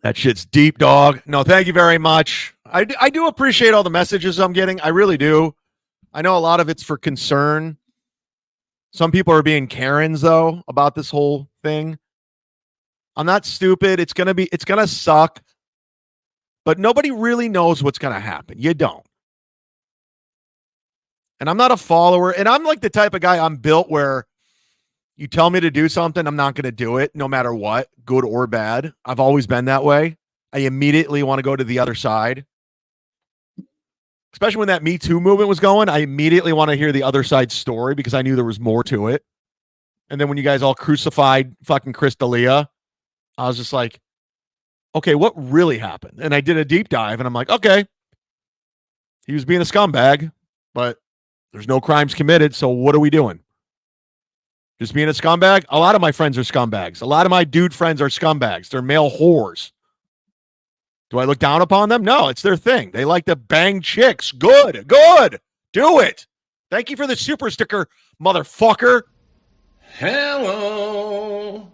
S3: That shit's deep, dog. No, thank you very much. I do appreciate all the messages I'm getting. I really do. I know a lot of it's for concern. Some people are being Karens, though, about this whole thing. I'm not stupid. It's gonna suck. but nobody really knows what's going to happen. You don't. And I'm not a follower. And I'm like the type of guy, I'm built where you tell me to do something, I'm not going to do it no matter what, good or bad. I've always been that way. I immediately want to go to the other side. Especially when that Me Too movement was going, I immediately want to hear the other side's story because I knew there was more to it. And then when you guys all crucified fucking Chris D'Elia, I was just like, okay, what really happened? And I did a deep dive and I'm like, okay, he was being a scumbag, but there's no crimes committed. So what are we doing? Just being a scumbag? A lot of my friends are scumbags. A lot of my dude friends are scumbags. They're male whores. Do I look down upon them? No, it's their thing. They like to bang chicks. Good. Do it. Thank you for the super sticker, motherfucker.
S7: Hello.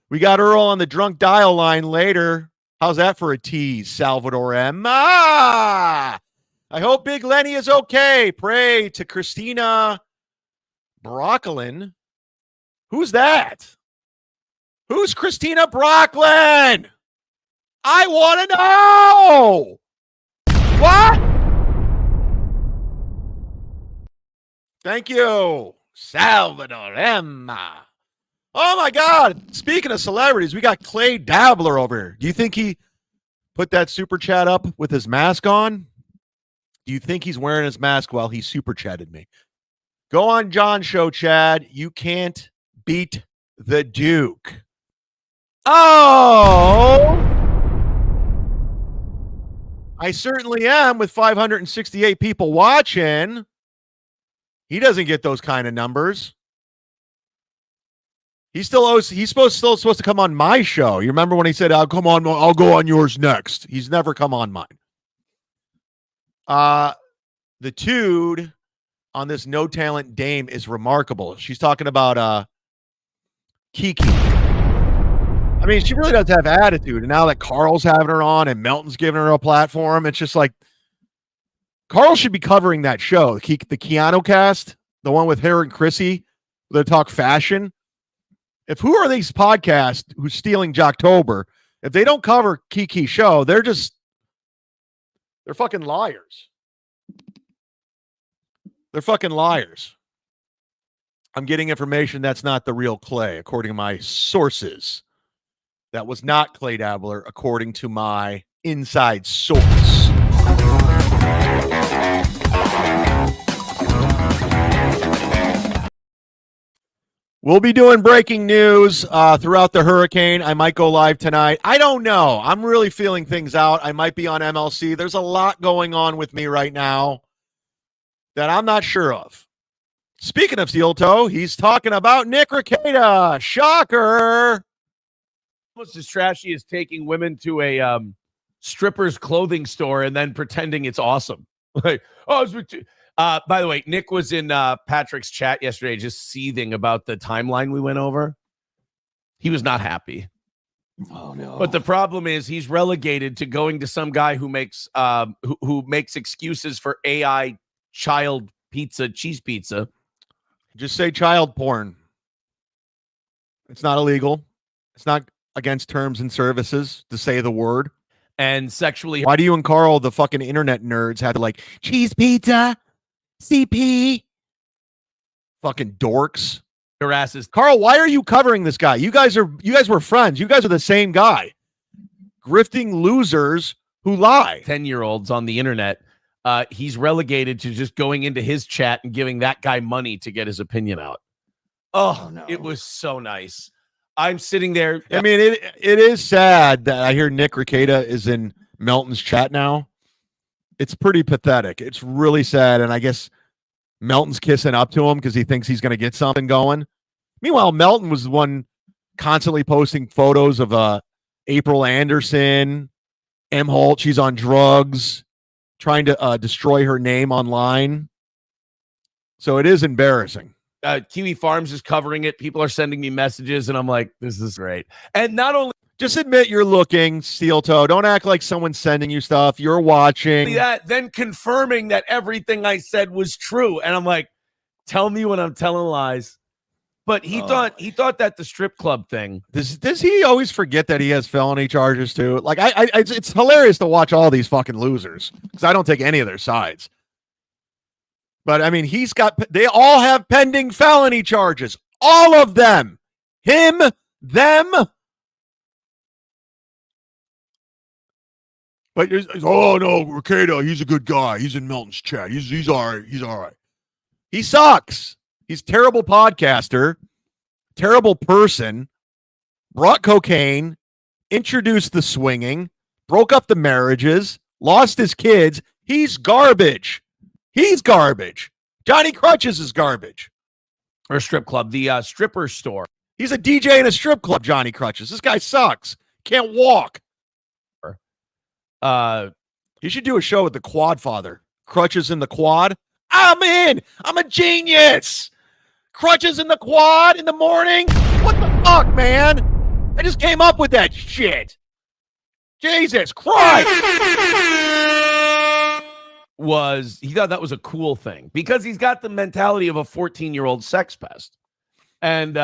S3: We got Earl on the drunk dial line later. How's that for a tease, Salvador M? I hope Big Lenny is okay. Pray to Christina Brocklin. Who's that? Who's Christina Brocklin? I want to know. What? Thank you, Salvador M. Oh, my God. Speaking of celebrities, we got Clay Dabbler over here. Do you think he put that super chat up with his mask on? Do you think he's wearing his mask while he super chatted me? Go on John's show, Chad. You can't beat the Duke. Oh, I certainly am with 568 people watching. He doesn't get those kind of numbers. He's still supposed to come on my show. You remember when he said, I'll go on yours next. He's never come on mine. The dude on this no talent dame is remarkable. She's talking about Kiki. I mean, she really does have attitude. And now that Carl's having her on and Melton's giving her a platform, it's just like Carl should be covering that show, the Keanu cast, the one with her and Chrissy, where they talk fashion. If who are these podcasts who's stealing Jocktober, if they don't cover Kiki's show, they're fucking liars. They're fucking liars. I'm getting information that's not the real Clay, according to my sources. That was not Clay Dabbler, according to my inside source. We'll be doing breaking news throughout the hurricane. I might go live tonight. I don't know. I'm really feeling things out. I might be on MLC. There's a lot going on with me right now that I'm not sure of. Speaking of Steel Toe, he's talking about Nick Rekieta. Shocker.
S15: Almost as trashy as taking women to a stripper's clothing store and then pretending it's awesome. Like, oh, by the way, Nick was in Patrick's chat yesterday just seething about the timeline we went over. He was not happy.
S11: Oh no.
S15: But the problem is he's relegated to going to some guy who makes who makes excuses for AI child pizza, cheese pizza.
S3: Just say child porn. It's not illegal. It's not against terms and services to say the word.
S15: And sexually.
S3: Why do you and Carl, the fucking internet nerds, have to like cheese pizza, CP? Fucking dorks.
S15: Harasses.
S3: Carl, why are you covering this guy? You guys were friends. You guys are the same guy. Grifting losers who lie.
S15: 10-year-olds on the internet. He's relegated to just going into his chat and giving that guy money to get his opinion out. Oh no. It was so nice. I'm sitting there.
S3: I mean, it is sad that I hear Nick Rekieta is in Melton's chat now. It's pretty pathetic. It's really sad. And I guess Melton's kissing up to him because he thinks he's going to get something going. Meanwhile, Melton was the one constantly posting photos of April Anderson, M. Holt. She's on drugs, trying to destroy her name online. So it is embarrassing.
S15: Kiwi Farms is covering it. People are sending me messages, and I'm like, this is great. And not only
S3: just admit you're looking, Steel Toe. Don't act like someone's sending you stuff. You're watching.
S15: That, then confirming that everything I said was true. And I'm like, tell me when I'm telling lies. But he thought that the strip club thing.
S3: Does he always forget that he has felony charges too? Like it's hilarious to watch all these fucking losers because I don't take any of their sides. But I mean, they all have pending felony charges. All of them. Him, them. But oh no, Ricardo, he's a good guy. He's in Milton's chat. He's all right. He's all right. He sucks. He's a terrible podcaster, terrible person, brought cocaine, introduced the swinging, broke up the marriages, lost his kids. He's garbage. He's garbage. Johnny Crutches is garbage.
S15: Or strip club, the stripper store.
S3: He's a DJ in a strip club, Johnny Crutches. This guy sucks. Can't walk. He should do a show with the Quad Father. Crutches in the Quad. I'm in. I'm a genius. Crutches in the Quad in the morning. What the fuck, man? I just came up with that shit. Jesus Christ.
S15: He thought that was a cool thing because he's got the mentality of a 14-year-old sex pest. And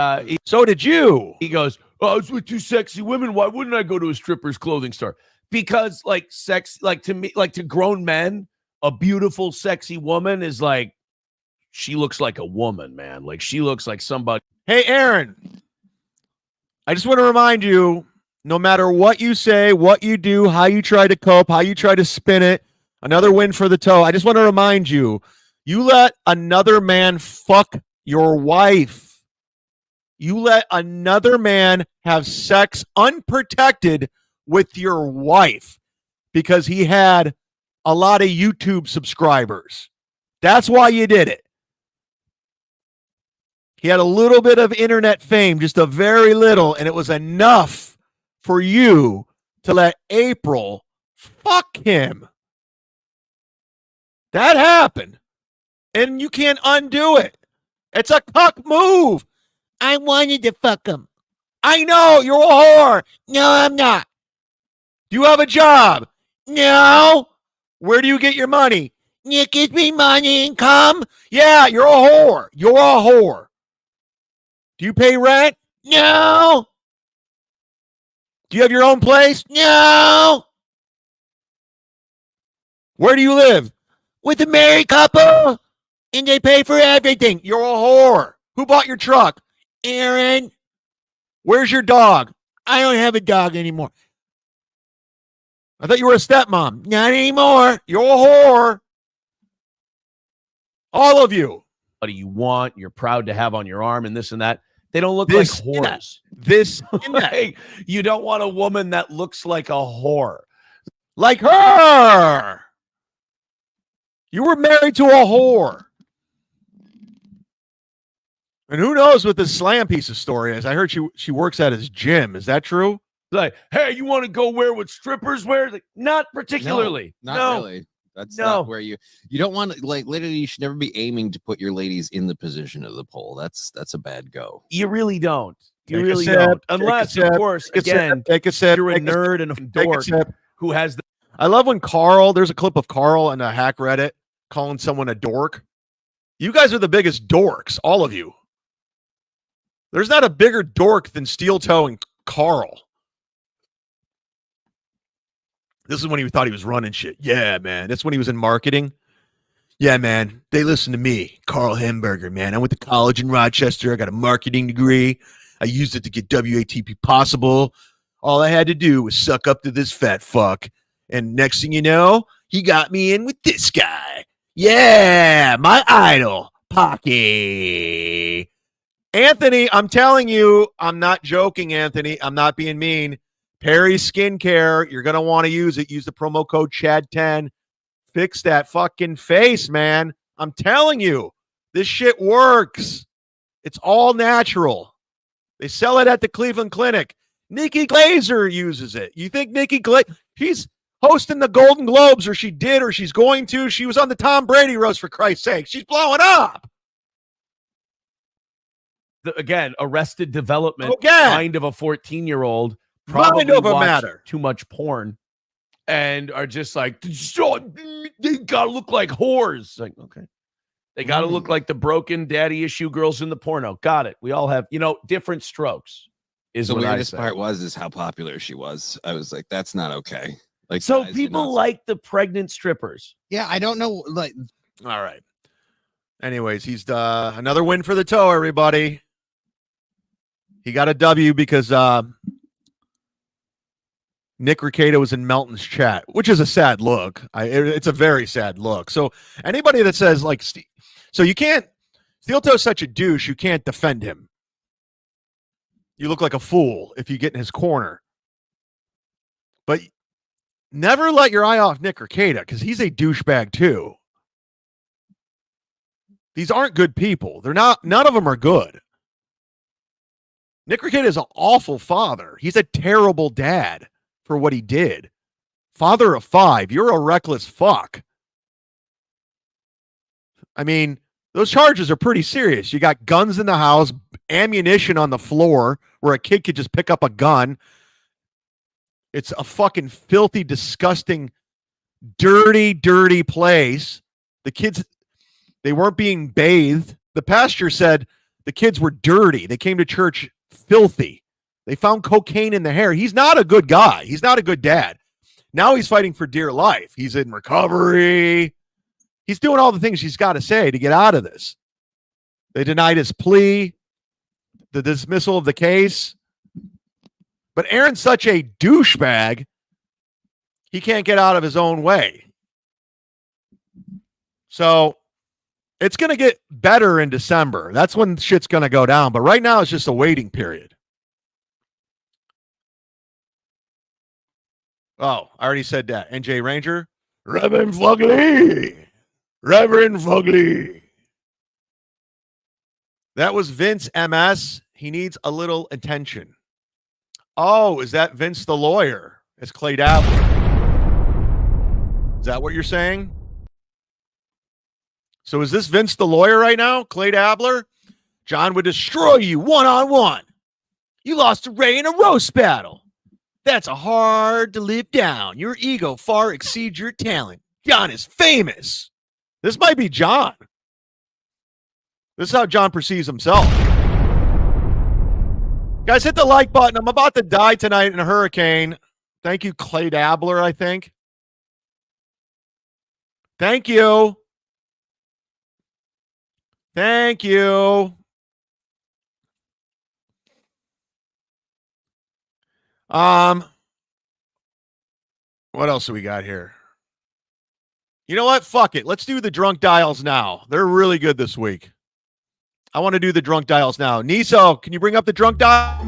S3: so did you.
S15: He goes, "Oh, I was with two sexy women. Why wouldn't I go to a stripper's clothing store?" Because to me, to grown men, a beautiful, sexy woman is like, she looks like a woman, man. Like she looks like somebody.
S3: Hey, Aaron, I just want to remind you, no matter what you say, what you do, how you try to cope, how you try to spin it, another win for the toe. I just want to remind you, you let another man fuck your wife. You let another man have sex unprotected with your wife because he had a lot of YouTube subscribers. That's why you did it. He had a little bit of internet fame, just a very little, and it was enough for you to let April fuck him. That happened. And you can't undo it. It's a cuck move.
S9: I wanted to fuck him.
S3: I know, you're a whore.
S9: No, I'm not.
S3: Do you have a job?
S9: No.
S3: Where do you get your money?
S9: Nick gives me money and come.
S3: Yeah, you're a whore. You're a whore. Do you pay rent?
S9: No.
S3: Do you have your own place?
S9: No.
S3: Where do you live?
S9: With a married couple. And they pay for everything.
S3: You're a whore. Who bought your truck?
S9: Aaron.
S3: Where's your dog?
S9: I don't have a dog anymore.
S3: I thought you were a stepmom.
S9: Not anymore.
S3: You're a whore. All of you.
S15: What do you want? You're proud to have on your arm and this and that. They don't look like whores.
S3: Like,
S15: you don't want a woman that looks like a whore.
S3: Like her. You were married to a whore. And who knows what this Slam Pieces story is? I heard she works at his gym. Is that true?
S15: Like, hey, you want to go wear what strippers wear? Like, not particularly.
S16: Not really. That's not where you don't want to, like, literally you should never be aiming to put your ladies in the position of the pole. That's a bad go.
S15: You really don't. You
S3: Take
S15: really
S3: a sip,
S15: don't.
S3: take
S15: Unless,
S3: a sip,
S15: of course,
S3: take a
S15: again,
S3: sip, take a sip,
S15: you're a
S3: take a
S15: nerd
S3: sip,
S15: and a
S3: take a
S15: dork
S3: sip.
S15: who has the.
S3: I love when there's a clip of Carl in a hack Reddit calling someone a dork. You guys are the biggest dorks, all of you. There's not a bigger dork than Steel Toe and Carl. This is when he thought he was running shit. Yeah, man. That's when he was in marketing. Yeah, man. They listen to me, Carl Hamburger, man. I went to college in Rochester. I got a marketing degree. I used it to get WATP possible. All I had to do was suck up to this fat fuck. And next thing you know, he got me in with this guy. Yeah, my idol, Pocky. Anthony, I'm telling you, I'm not joking, Anthony. I'm not being mean. Perry's Skincare, you're going to want to use it. Use the promo code CHAD10. Fix that fucking face, man. I'm telling you, this shit works. It's all natural. They sell it at the Cleveland Clinic. Nikki Glazer uses it. You think Nikki Glazer, she's hosting the Golden Globes, or she did, or she's going to. She was on the Tom Brady roast, for Christ's sake. She's blowing up.
S15: Again, Arrested Development,
S3: Again.
S15: mind of a 14-year-old,
S3: Mind
S15: probably
S3: over
S15: watched
S3: matter.
S15: too much porn, and are just like, they gotta look like whores. Like, okay, They got to look like the broken daddy issue girls in the porno. Got it. We all have, different strokes. Is
S16: The
S15: what I
S16: weirdest
S15: say.
S16: part is how popular she was. I was like, that's not okay. Like,
S15: So
S16: guys,
S15: people like the pregnant strippers.
S16: Yeah, I don't know. Like,
S3: all right. Anyways, he's another win for the toe, everybody. He got a W because Nick Rekieta was in Melton's chat, which is a sad look. It's a very sad look. So anybody that says like, so you can't, Steel Toe's such a douche, you can't defend him. You look like a fool if you get in his corner. But never let your eye off Nick Rekieta because he's a douchebag too. These aren't good people. They're not. None of them are good. Nick Rekieta is an awful father. He's a terrible dad for what he did. Father of 5. You're a reckless fuck. I mean, those charges are pretty serious. You got guns in the house, ammunition on the floor where a kid could just pick up a gun. It's a fucking filthy, disgusting, dirty, dirty place. The kids, they weren't being bathed. The pastor said the kids were dirty. They came to church filthy. They found cocaine in the hair. He's not a good guy. He's not a good dad. Now he's fighting for dear life. He's in recovery. He's doing all the things he's got to say to get out of this. They denied his plea, the dismissal of the case. But Aaron's such a douchebag, he can't get out of his own way. So it's going to get better in December. That's when shit's going to go down. But right now it's just a waiting period. Oh, I already said that. NJ Ranger. Reverend Fugly. Reverend Fugly. That was Vince MS. He needs a little attention. Oh, is that Vince the lawyer? It's Clay Dabbler. Is that what you're saying? So is this Vince the lawyer right now? Clay Dabbler? John would destroy you one-on-one. You lost to Ray in a roast battle. That's hard to live down. Your ego far exceeds your talent. John is famous. This might be John. This is how John perceives himself. Guys, hit the like button. I'm about to die tonight in a hurricane. Thank you, Clay Dabbler, I think. Thank you. Thank you. What else do we got here? You know what? Fuck it. Let's do the drunk dials now. They're really good this week. I want to do the drunk dials now. Niso, can you bring up the drunk dial?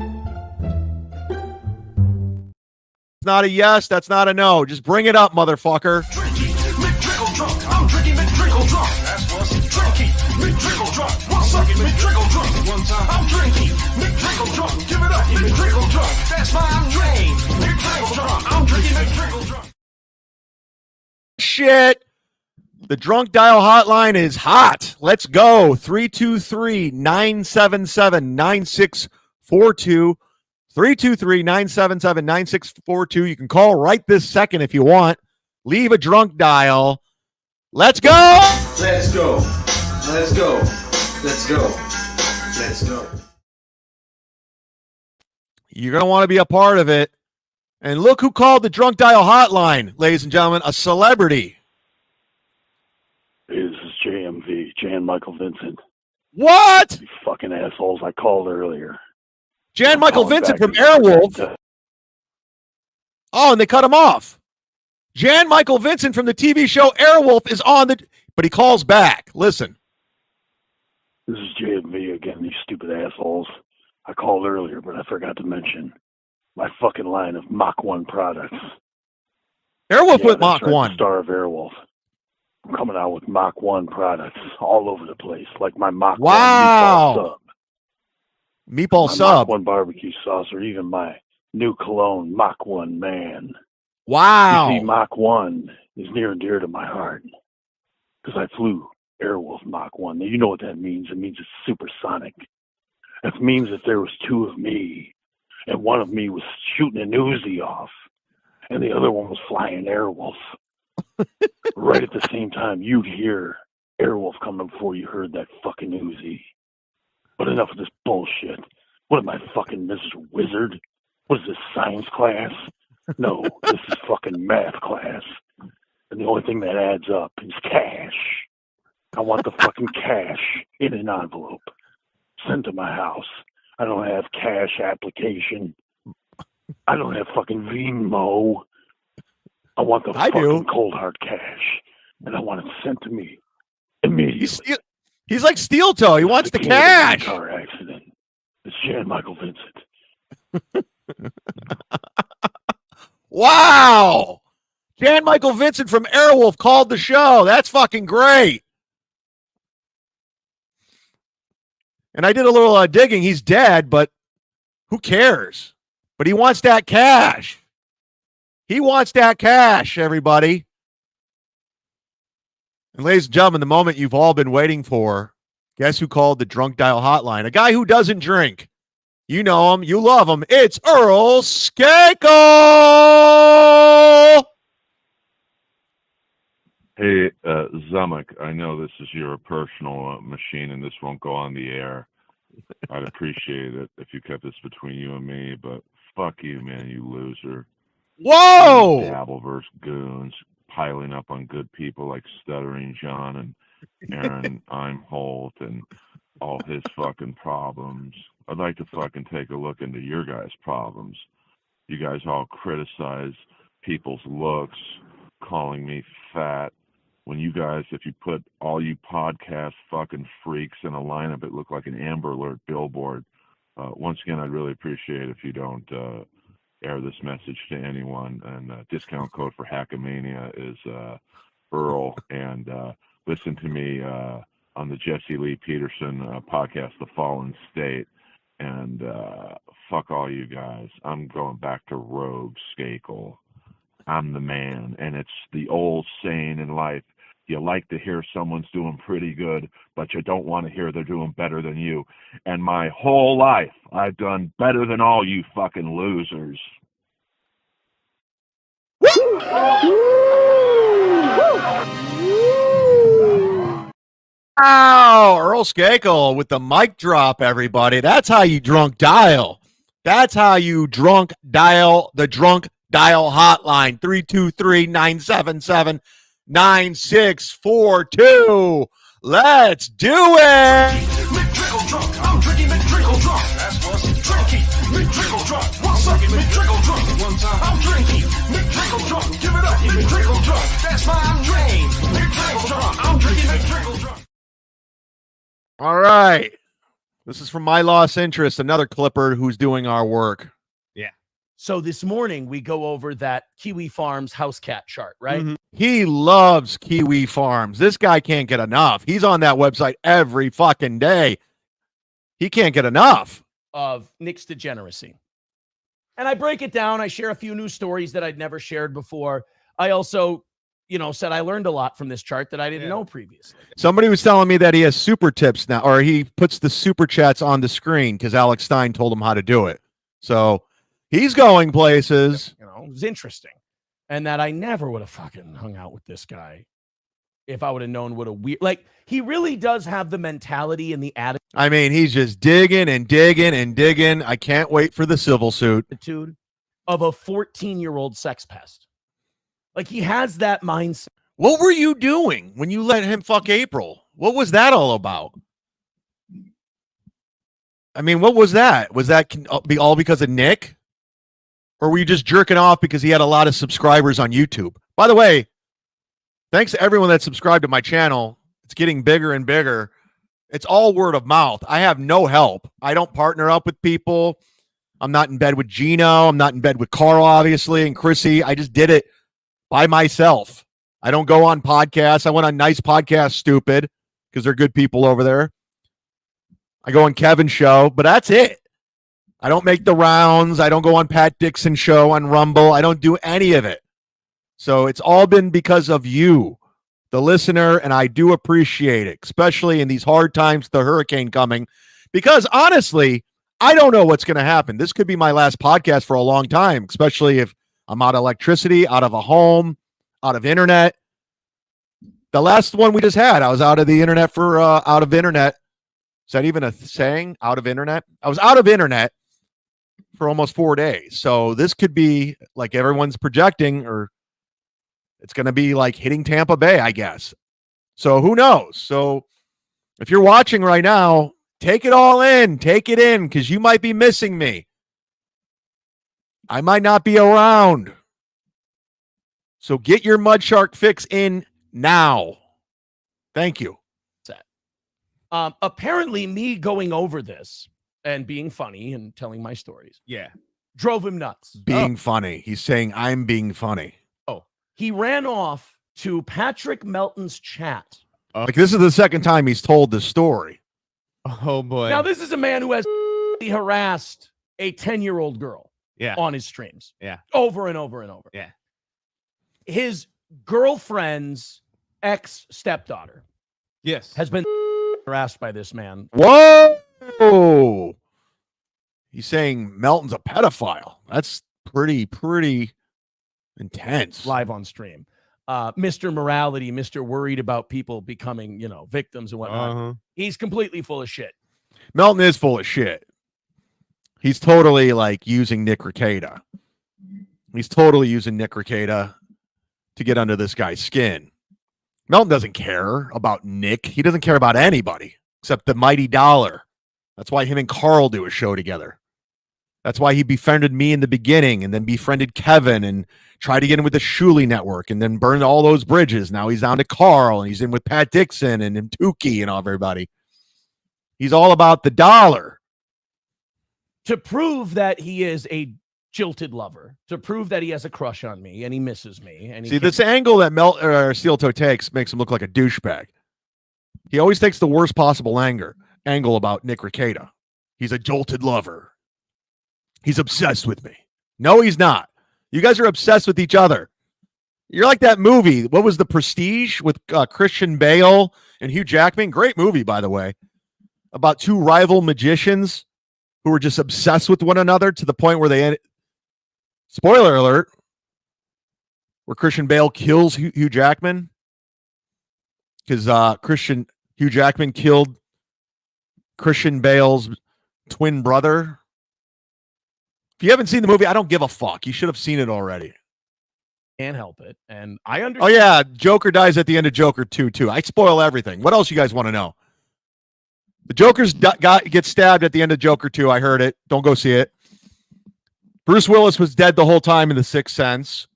S3: It's not a yes. That's not a no. Just bring it up, motherfucker.
S1: McDrickle drunk. I'm drinking McDrickle drunk. That's what's drinking. McDrickle drunk. One second, McDrickle drunk. One time. I'm drinking McDrickle drunk. Give it up, McDrickle drunk. That's my name. McDrickle drunk. I'm drinking McDrickle drunk.
S3: Shit. The drunk dial hotline is hot. Let's go. 323-977-9642. 323-977-9642. You can call right this second if you want. Leave a drunk dial. Let's go.
S4: Let's go. Let's go. Let's go. Let's go.
S3: You're going to want to be a part of it. And look who called the drunk dial hotline, ladies and gentlemen, a celebrity.
S17: Hey, this is JMV, Jan Michael Vincent.
S3: What?
S17: You fucking assholes. I called earlier.
S3: Jan Michael Vincent from Airwolf. Oh, and they cut him off. Jan Michael Vincent from the TV show Airwolf is on the, but he calls back. Listen.
S17: This is JMV again, these stupid assholes. I called earlier, but I forgot to mention my fucking line of Mach 1 products.
S3: Airwolf with
S17: that's
S3: Mach
S17: right,
S3: 1.
S17: The star of Airwolf. I'm coming out with Mach 1 products all over the place, like my Mach 1 meatball sub.
S3: Meatball
S17: my
S3: sub.
S17: Mach 1 barbecue sauce, or even my new cologne, Mach 1 Man.
S3: Wow.
S17: You see, Mach 1 is near and dear to my heart because I flew Airwolf Mach 1. Now, you know what that means. It means it's supersonic. It means that there was two of me, and one of me was shooting an Uzi off, and the other one was flying Airwolf. Right at the same time, you'd hear Airwolf coming before you heard that fucking Uzi. But enough of this bullshit. What am I, fucking Mr. Wizard? What is this, science class? No, this is fucking math class. And the only thing that adds up is cash. I want the fucking cash in an envelope. Sent to my house. I don't have cash application. I don't have fucking Venmo. I want the fucking cold hard cash. And I want it sent to me immediately.
S3: He's like Steel Toe. He wants the cash.
S17: Car accident. It's Jan Michael Vincent.
S3: Wow. Jan Michael Vincent from Airwolf called the show. That's fucking great. And I did a little digging. He's dead, but who cares? But he wants that cash. He wants that cash, everybody. And ladies and gentlemen, the moment you've all been waiting for, guess who called the drunk dial hotline? A guy who doesn't drink. You know him. You love him. It's Earl Skakel.
S18: Hey, Zumock, I know this is your personal machine and this won't go on the air. I'd appreciate it if you kept this between you and me, but fuck you, man, you loser.
S3: Whoa!
S18: Dabble versus goons, piling up on good people like Stuttering John and Aaron Imholt and all his fucking problems. I'd like to fucking take a look into your guys' problems. You guys all criticize people's looks, calling me fat. When you guys, if you put all you podcast fucking freaks in a lineup, it looked like an Amber Alert billboard. Once again, I'd really appreciate if you don't air this message to anyone. And discount code for Hackamania is Earl. And listen to me on the Jesse Lee Peterson podcast, The Fallen State. And fuck all you guys. I'm going back to Rogue Skakel. I'm the man. And it's the old saying in life. You like to hear someone's doing pretty good, but you don't want to hear they're doing better than you. And my whole life, I've done better than all you fucking losers.
S3: Wow, Earl Skakel with the mic drop, everybody. That's how you drunk dial. That's how you drunk dial the drunk dial hotline. 323-977-9642. Let's do it.
S19: I'm drinking McDrickle drunk. That's what's drinking. McDrickle drunk. What's up, McDrickle drunk? One time. I'm drinking McDrickle drunk. Give it up, McDrickle drunk. That's my name. McDrickle drunk. I'm drinking McDrickle drunk.
S3: All right. This is from My Lost Interest, another Clipper who's doing our work.
S15: Yeah. So this morning we go over that Kiwi Farms house cat chart, right?
S3: Mm-hmm. He loves Kiwi Farms. This guy can't get enough. He's on that website every fucking day. He can't get enough
S15: Of Nick's degeneracy. And I break it down. I share a few new stories that I'd never shared before. I also, said I learned a lot from this chart that I didn't know previously.
S3: Somebody was telling me that he has super tips now, or he puts the super chats on the screen because Alex Stein told him how to do it. So he's going places.
S15: It was interesting. And that I never would have fucking hung out with this guy if I would have known what a weird, he really does have the mentality and the attitude.
S3: I mean, he's just digging and digging and digging. I can't wait for the civil suit.
S15: Of a 14-year-old sex pest. He has that mindset.
S3: What were you doing when you let him fuck April? What was that all about? I mean, what was that? Was that all because of Nick? Or were you just jerking off because he had a lot of subscribers on YouTube? By the way, thanks to everyone that subscribed to my channel. It's getting bigger and bigger. It's all word of mouth. I have no help. I don't partner up with people. I'm not in bed with Gino. I'm not in bed with Carl, obviously, and Chrissy. I just did it by myself. I don't go on podcasts. I went on Nice Podcast Stupid because they're good people over there. I go on Kevin's show, but that's it. I don't make the rounds. I don't go on Pat Dixon's show on Rumble. I don't do any of it. So it's all been because of you, the listener, and I do appreciate it, especially in these hard times, the hurricane coming, because honestly, I don't know what's going to happen. This could be my last podcast for a long time, especially if I'm out of electricity, out of a home, out of internet. The last one we just had, I was out of the internet for out of internet. Is that even a saying? Out of internet? I was out of internet for almost 4 days. So this could be like everyone's projecting, or it's going to be like hitting Tampa Bay, I guess. So who knows? So if you're watching right now, take it all in. Take it in, because you might be missing me. I might not be around. So get your Mud Shark fix in now. Thank you.
S15: Apparently, me going over this and being funny and telling my stories, drove him nuts.
S3: Being funny. He's saying I'm being funny.
S15: Oh, he ran off to Patrick Melton's chat.
S3: Like, this is the second time he's told this story.
S16: Oh boy.
S15: Now, this is a man who has harassed a 10-year-old girl on his streams. Over and over and over. His girlfriend's ex-stepdaughter has been harassed by this man.
S3: Whoa! He's saying Melton's a pedophile. That's pretty intense.
S15: Live on stream. Mr. Morality, Mr. Worried about people becoming, victims and whatnot. He's completely full of shit.
S3: Melton is full of shit. He's totally like using Nick Rekieta. He's totally using Nick Rekieta to get under this guy's skin. Melton doesn't care about Nick. He doesn't care about anybody except the mighty dollar. That's why him and Carl do a show together. That's why he befriended me in the beginning and then befriended Kevin and tried to get in with the Shuley network and then burned all those bridges. Now he's down to Carl and he's in with Pat Dixon and Tukey and all everybody. He's all about the dollar.
S15: To prove that he is a jilted lover, to prove that he has a crush on me and he misses me. And
S3: See, this angle that Steel Toe takes makes him look like a douchebag. He always takes the worst possible angle about Nick Rekieta. He's a jolted lover. He's obsessed with me. No, he's not. You guys are obsessed with each other. You're like that movie. What was The Prestige with Christian Bale and Hugh Jackman? Great movie, by the way, about two rival magicians who were just obsessed with one another to the point where they ended. Spoiler alert, where Christian Bale kills Hugh Jackman because Hugh Jackman killed Christian Bale's twin brother. If you haven't seen the movie, I don't give a fuck. You should have seen it already.
S15: Can't help it. And I understand.
S3: Oh, yeah. Joker dies at the end of Joker 2, too. I spoil everything. What else you guys want to know? The Joker's gets stabbed at the end of Joker 2. I heard it. Don't go see it. Bruce Willis was dead the whole time in The Sixth Sense.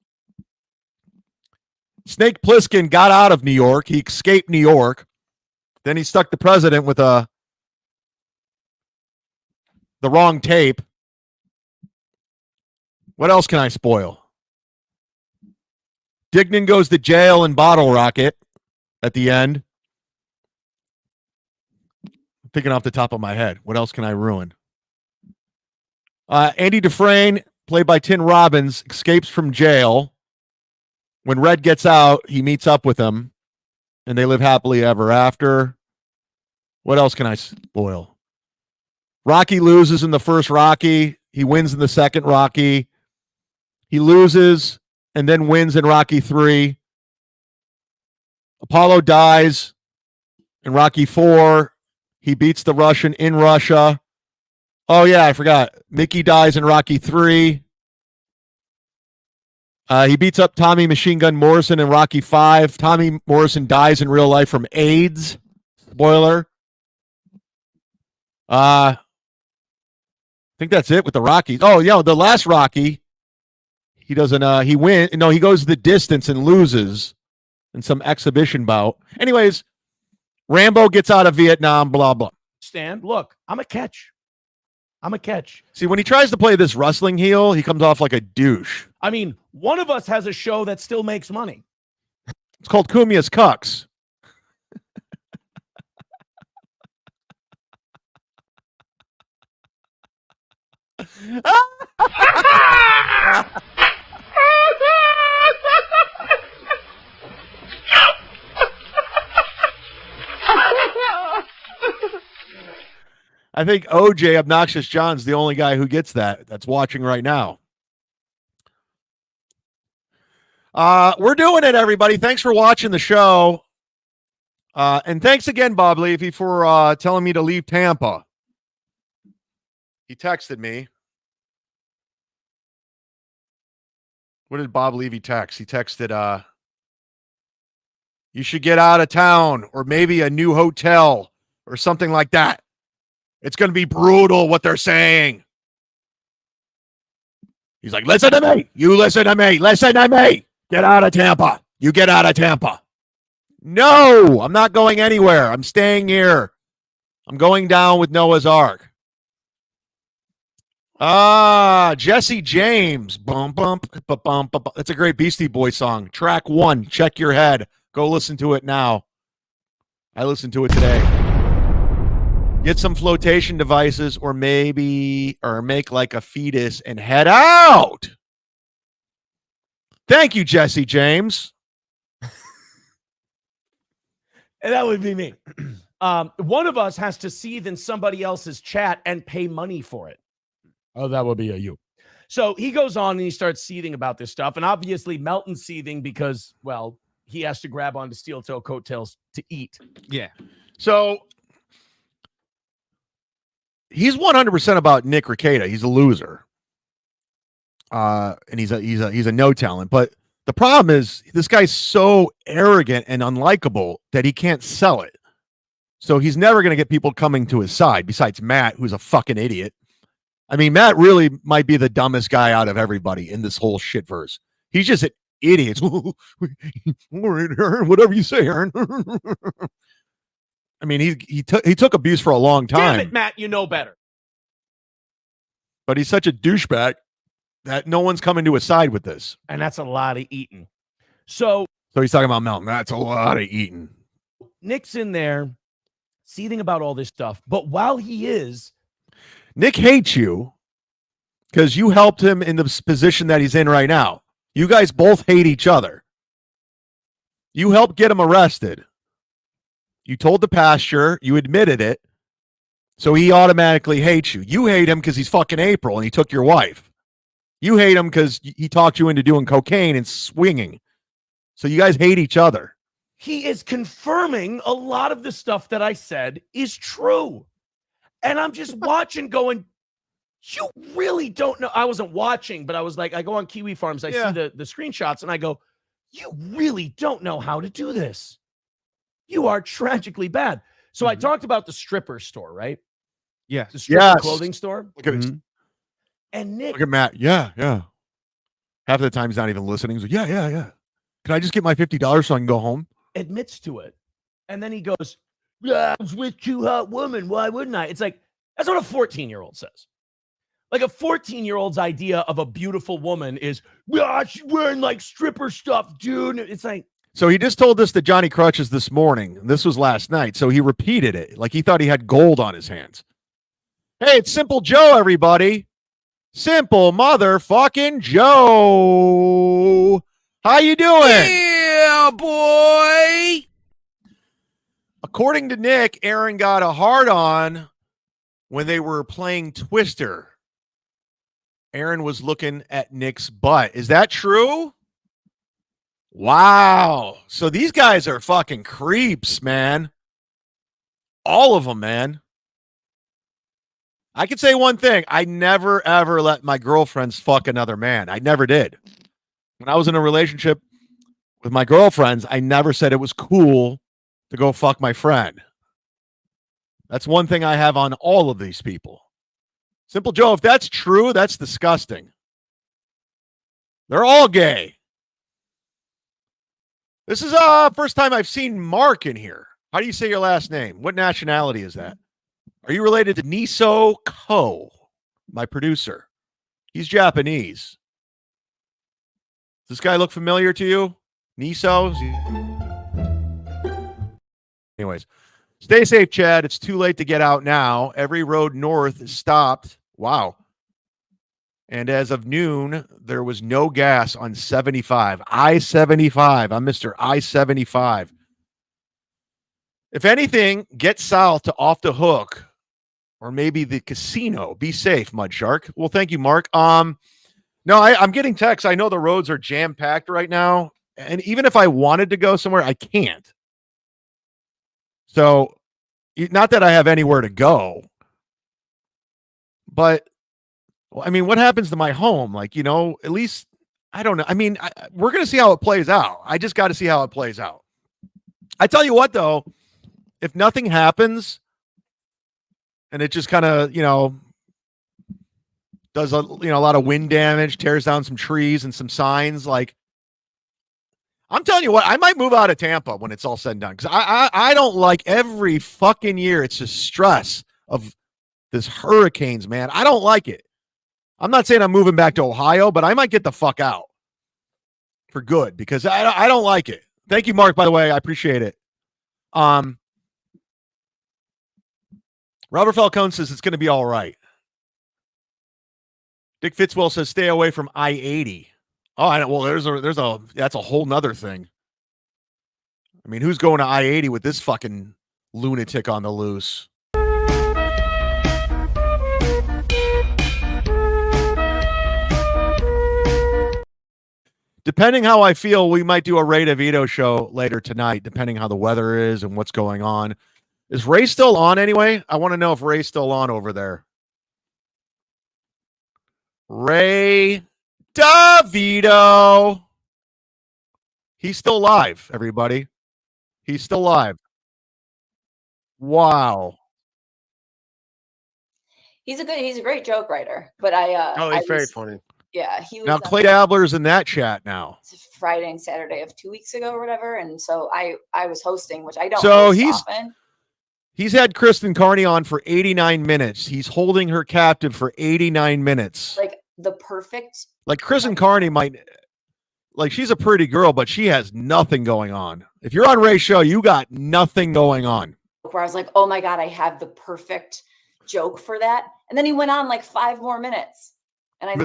S3: Snake Plissken got out of New York. He escaped New York. Then he stuck the president with the wrong tape. What else can I spoil? Dignan goes to jail in Bottle Rocket at the end. I'm thinking off the top of my head. What else can I ruin? Andy Dufresne, played by Tim Robbins, escapes from jail. When Red gets out, he meets up with him, and they live happily ever after. What else can I spoil? Rocky loses in the first Rocky. He wins in the second Rocky. He loses and then wins in Rocky 3. Apollo dies in Rocky 4. He beats the Russian in Russia. Oh, yeah, I forgot. Mickey dies in Rocky 3. He beats up Tommy Machine Gun Morrison in Rocky 5. Tommy Morrison dies in real life from AIDS. Spoiler. I think that's it with the Rockies. Oh, yeah, the last Rocky, he doesn't, he wins. No, he goes the distance and loses in some exhibition bout. Anyways, Rambo gets out of Vietnam, blah, blah.
S15: Stan, look, I'm a catch.
S3: See, when he tries to play this wrestling heel, he comes off like a douche.
S15: I mean, one of us has a show that still makes money.
S3: It's called Cumia'S Cucks. I think OJ, Obnoxious John's the only guy who gets that's watching right now. We're doing it, everybody. Thanks for watching the show. And thanks again, Bob Levy, for telling me to leave Tampa. He texted me. What did Bob Levy text? He texted, you should get out of town or maybe a new hotel or something like that. It's going to be brutal what they're saying. He's like, listen to me. You listen to me. Listen to me. Get out of Tampa. You get out of Tampa. No, I'm not going anywhere. I'm staying here. I'm going down with Noah's Ark. Jesse James. Bum, bump, bum, bum, bum. That's a great Beastie Boys song. Track 1. Check your head. Go listen to it now. I listened to it today. Get some flotation devices or make like a fetus and head out. Thank you, Jesse James.
S15: And that would be me. One of us has to seethe in somebody else's chat and pay money for it. Oh, that would be you. So he goes on and he starts seething about this stuff. And obviously Melton's seething because, well, he has to grab onto steel toe coattails to eat.
S16: Yeah.
S3: So he's 100% about Nick Rekieta. He's a loser. And he's a no talent. But the problem is this guy's so arrogant and unlikable that he can't sell it. So he's never going to get people coming to his side besides Matt, who's a fucking idiot. I mean, Matt really might be the dumbest guy out of everybody in this whole shit verse. He's just an idiot. All right, Aaron, whatever you say, Aaron. I mean, he took abuse for a long time.
S15: Damn it, Matt, you know better.
S3: But he's such a douchebag that no one's coming to his side with this.
S15: And that's a lot of eating. So
S3: he's talking about Melton. That's a lot of eating.
S15: Nick's in there seething about all this stuff. But while he is,
S3: Nick hates you because you helped him in the position that he's in right now. You guys both hate each other. You helped get him arrested. You told the pasture. You admitted it. So he automatically hates you. You hate him because he's fucking April and he took your wife. You hate him because he talked you into doing cocaine and swinging. So you guys hate each other.
S15: he is confirming a lot of the stuff that I said is true. And I'm just watching going, you really don't know. I wasn't watching, but I was like, I go on Kiwi Farms. I see the screenshots and I go, you really don't know how to do this. You are tragically bad. So I talked about the stripper store, right?
S16: Yeah.
S15: The stripper clothing store.
S3: Look at
S15: And Nick.
S3: Look at Matt. Yeah. Half of the time he's not even listening. He's like, yeah. Can I just get my $50 so I can go home?
S15: Admits to it. And then he goes, I was with two hot women. Why wouldn't I? It's like, that's what a 14-year-old says. Like a 14-year-old's idea of a beautiful woman is, she's wearing like stripper stuff, dude. It's like.
S3: So he just told this to Johnny Crutches this morning. This was last night. So he repeated it. Like he thought he had gold on his hands. Hey, it's Simple Joe, everybody. Simple motherfucking Joe. How you doing?
S9: Yeah, boy.
S3: According to Nick, Aaron got a hard-on when they were playing Twister. Aaron was looking at Nick's butt. Is that true? Wow. So these guys are fucking creeps, man. All of them, man. I can say one thing. I never, ever let my girlfriends fuck another man. I never did. When I was in a relationship with my girlfriends, I never said it was cool to go fuck my friend. That's one thing I have on all of these people. Simple Joe, if that's true, that's disgusting. They're all gay. This is first time I've seen Mark in here. How do you say your last name? What nationality is that? Are you related to Niso Ko, my producer? He's Japanese. Does this guy look familiar to you? Niso? Anyways, stay safe, Chad. It's too late to get out now. Every road north is stopped. Wow. And as of noon, there was no gas on 75. I-75. I'm Mr. I-75. If anything, get south to Off the Hook or maybe the casino. Be safe, Mud Shark. Well, thank you, Mark. No, I'm getting texts. I know the roads are jam-packed right now. And even if I wanted to go somewhere, I can't. So, not that I have anywhere to go, but I mean, what happens to my home? Like, at least I don't know. I mean, we're going to see how it plays out. I just got to see how it plays out. I tell you what, though, if nothing happens and it just kind of, does a lot of wind damage, tears down some trees and some signs, like, I'm telling you what, I might move out of Tampa when it's all said and done, because I don't like every fucking year. It's just stress of this hurricanes, man. I don't like it. I'm not saying I'm moving back to Ohio, but I might get the fuck out for good, because I don't like it. Thank you, Mark, by the way. I appreciate it. Robert Falcone says it's going to be all right. Dick Fitzwell says stay away from I-80. Oh, I know. Well, that's a whole nother thing. I mean, who's going to I-80 with this fucking lunatic on the loose? Depending how I feel, we might do a Ray DeVito show later tonight, depending how the weather is and what's going on. Is Ray still on anyway? I want to know if Ray's still on over there. Ray DeVito. He's still live, everybody. He's still live. Wow.
S20: He's a great joke writer, but
S8: he's very funny.
S20: Yeah, he was
S3: Now Clay Dabler's in that chat now.
S20: Friday and Saturday of 2 weeks ago or whatever, and so I was hosting, which I don't.
S3: So
S20: host often.
S3: He's had Kristen Carney on for 89 minutes. He's holding her captive for 89 minutes.
S20: Like the perfect.
S3: Like Kristen Carney might, like, she's a pretty girl, but she has nothing going on. If you're on Ray's show, you got nothing going on.
S20: Where I was like, oh my God, I have the perfect joke for that. And then he went on like 5 more minutes. And I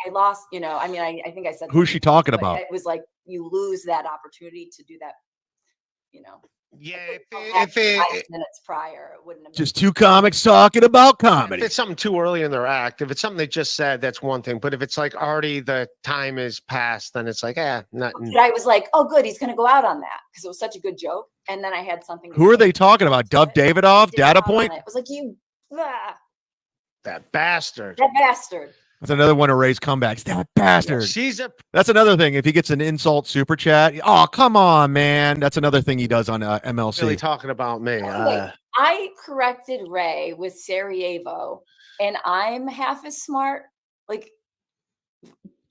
S20: lost, I mean, I think I said.
S3: Who's she talking about?
S20: It was like, you lose that opportunity to do that,
S8: Yeah,
S20: if 5 minutes prior, it wouldn't have
S3: Just two comics talking about comedy.
S8: If it's something too early in their act, if it's something they just said, that's one thing. But if it's like already the time is passed, then it's like, nothing.
S20: But I was like, oh, good, he's going to go out on that because it was such a good joke. And then I had something.
S3: Who are they talking about? Dove Davidoff? Data Point?
S20: It was like,
S8: That bastard.
S20: That bastard.
S3: That's another one of Ray's comebacks. That bastard. That's another thing. If he gets an insult super chat, oh, come on, man. That's another thing he does on MLC.
S8: Really talking about me.
S20: I corrected Ray with Sarajevo, and I'm half as smart. Like,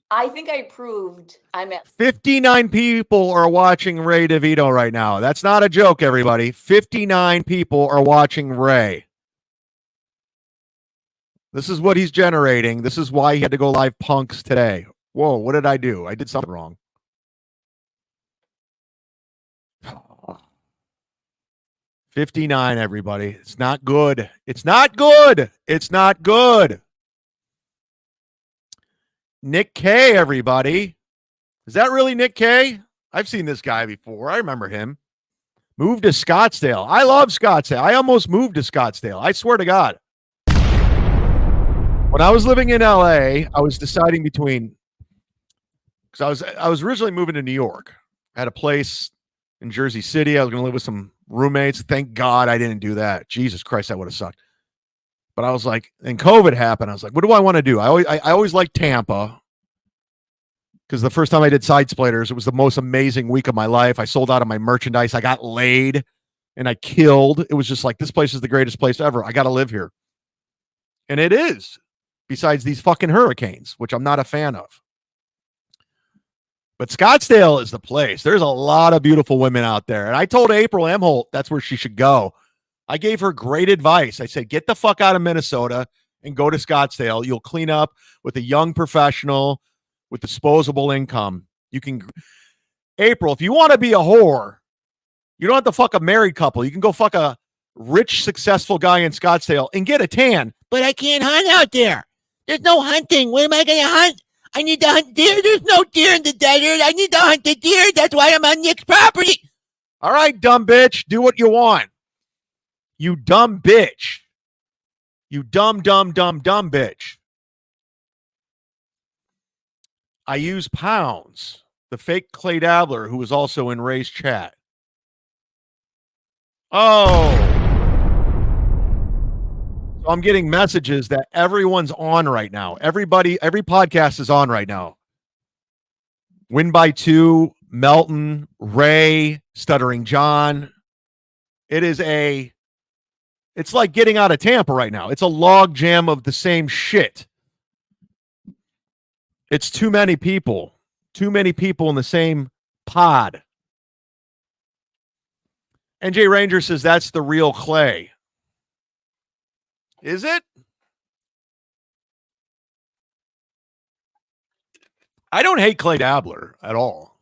S20: I think I proved I'm at
S3: 59 people are watching Ray DeVito right now. That's not a joke, everybody. 59 people are watching Ray. This is what he's generating. This is why he had to go live punks today. Whoa, what did I do? I did something wrong. 59, everybody. It's not good. It's not good. It's not good. Nick K, everybody. Is that really Nick K? I've seen this guy before. I remember him. Moved to Scottsdale. I love Scottsdale. I almost moved to Scottsdale. I swear to God. When I was living in LA, I was deciding between, because I was originally moving to New York. I had a place in Jersey City. I was going to live with some roommates. Thank God I didn't do that. Jesus Christ, that would have sucked. But I was like, and COVID happened. I was like, what do I want to do? I always liked Tampa, because the first time I did Side Splitters, it was the most amazing week of my life. I sold out of my merchandise. I got laid and I killed. It was just like, this place is the greatest place ever. I got to live here. And it is. Besides these fucking hurricanes, which I'm not a fan of. But Scottsdale is the place. There's a lot of beautiful women out there. And I told April Emholt that's where she should go. I gave her great advice. I said, get the fuck out of Minnesota and go to Scottsdale. You'll clean up with a young professional with disposable income. You can, April, if you want to be a whore, you don't have to fuck a married couple. You can go fuck a rich, successful guy in Scottsdale and get a tan.
S9: But I can't hunt out there. There's no hunting. What am I going to hunt? I need to hunt deer. There's no deer in the desert. I need to hunt the deer. That's why I'm on Nick's property.
S3: All right, dumb bitch. Do what you want. You dumb bitch. You dumb bitch. I use Pounds, the fake Clay Dabbler, who was also in Ray's chat. Oh. So I'm getting messages that everyone's on right now. Every podcast is on right now. Win by 2, Melton, Ray, Stuttering John. It's like getting out of Tampa right now. It's a log jam of the same shit. It's too many people. Too many people in the same pod. NJ Ranger says that's the real Clay. Is it? I don't hate Clay Dabler at all.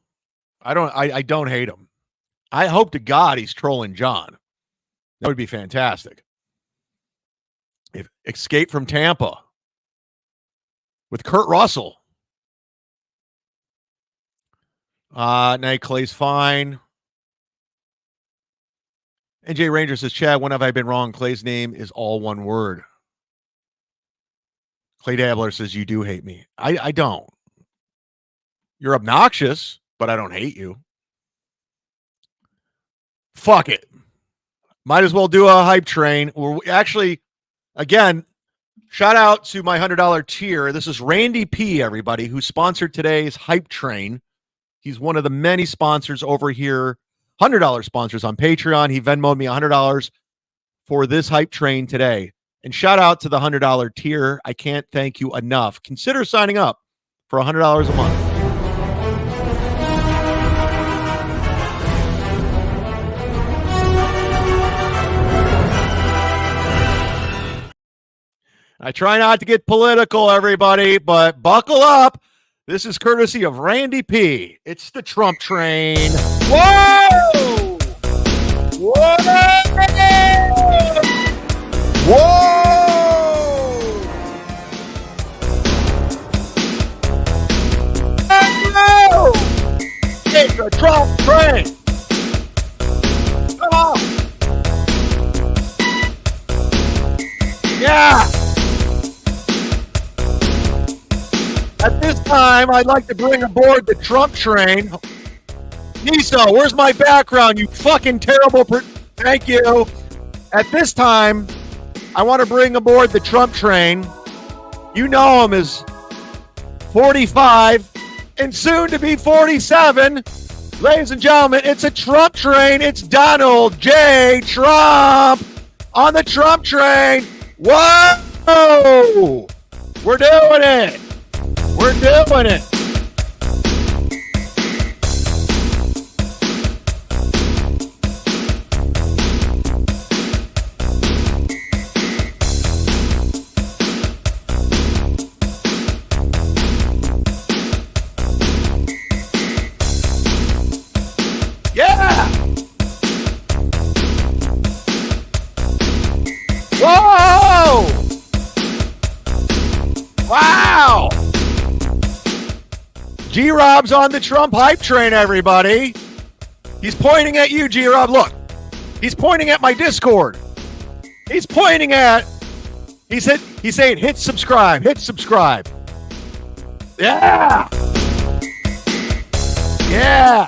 S3: I don't hate him. I hope to God he's trolling John. That would be fantastic. If Escape from Tampa with Kurt Russell. Night Clay's fine. NJ Ranger says, Chad, when have I been wrong? Clay's name is all one word. Clay Dabler says, you do hate me. I don't. You're obnoxious, but I don't hate you. Fuck it. Might as well do a hype train. Actually, again, shout out to my $100 tier. This is Randy P, everybody, who sponsored today's hype train. He's one of the many sponsors over here, $100 sponsors on Patreon. He Venmoed me $100 for this hype train today. And shout out to the $100 tier. I can't thank you enough. Consider signing up for $100 a month. I try not to get political, everybody, but buckle up. This is courtesy of Randy P. It's the Trump train. Whoa! Whoa! Whoa! Whoa! It's the Trump train. Come on. Yeah. At this time, I'd like to bring aboard the Trump train. Niso, where's my background, you fucking terrible... Thank you. At this time, I want to bring aboard the Trump train. You know him as 45 and soon to be 47. Ladies and gentlemen, it's a Trump train. It's Donald J. Trump on the Trump train. Whoa! We're doing it. We're doing it. Yeah! Whoa! Wow! G-Rob's on the Trump hype train, everybody. He's pointing at you, G-Rob. Look, he's pointing at my Discord. He's pointing at... He's saying, hit subscribe, hit subscribe. Yeah! Yeah!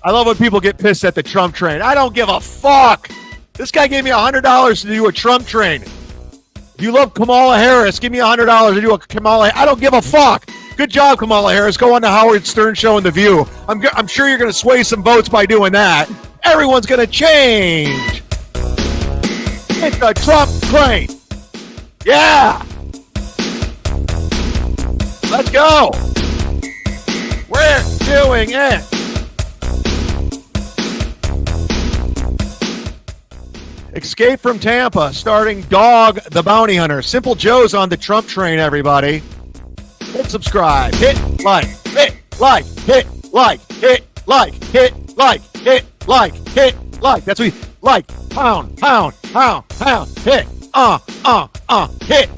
S3: I love when people get pissed at the Trump train. I don't give a fuck. This guy gave me $100 to do a Trump train. If you love Kamala Harris, give me $100 to do a Kamala... I don't give a fuck. Good job, Kamala Harris. Go on the Howard Stern show and The View. I'm sure you're going to sway some votes by doing that. Everyone's going to change. It's the Trump train. Yeah. Let's go. We're doing it. Escape from Tampa, starring Dog the Bounty Hunter. Simple Joe's on the Trump train, everybody. Hit subscribe, hit like, hit like, hit like, hit like, hit like, hit like, hit like. That's what we like. Pound, pound, pound, pound, hit, hit.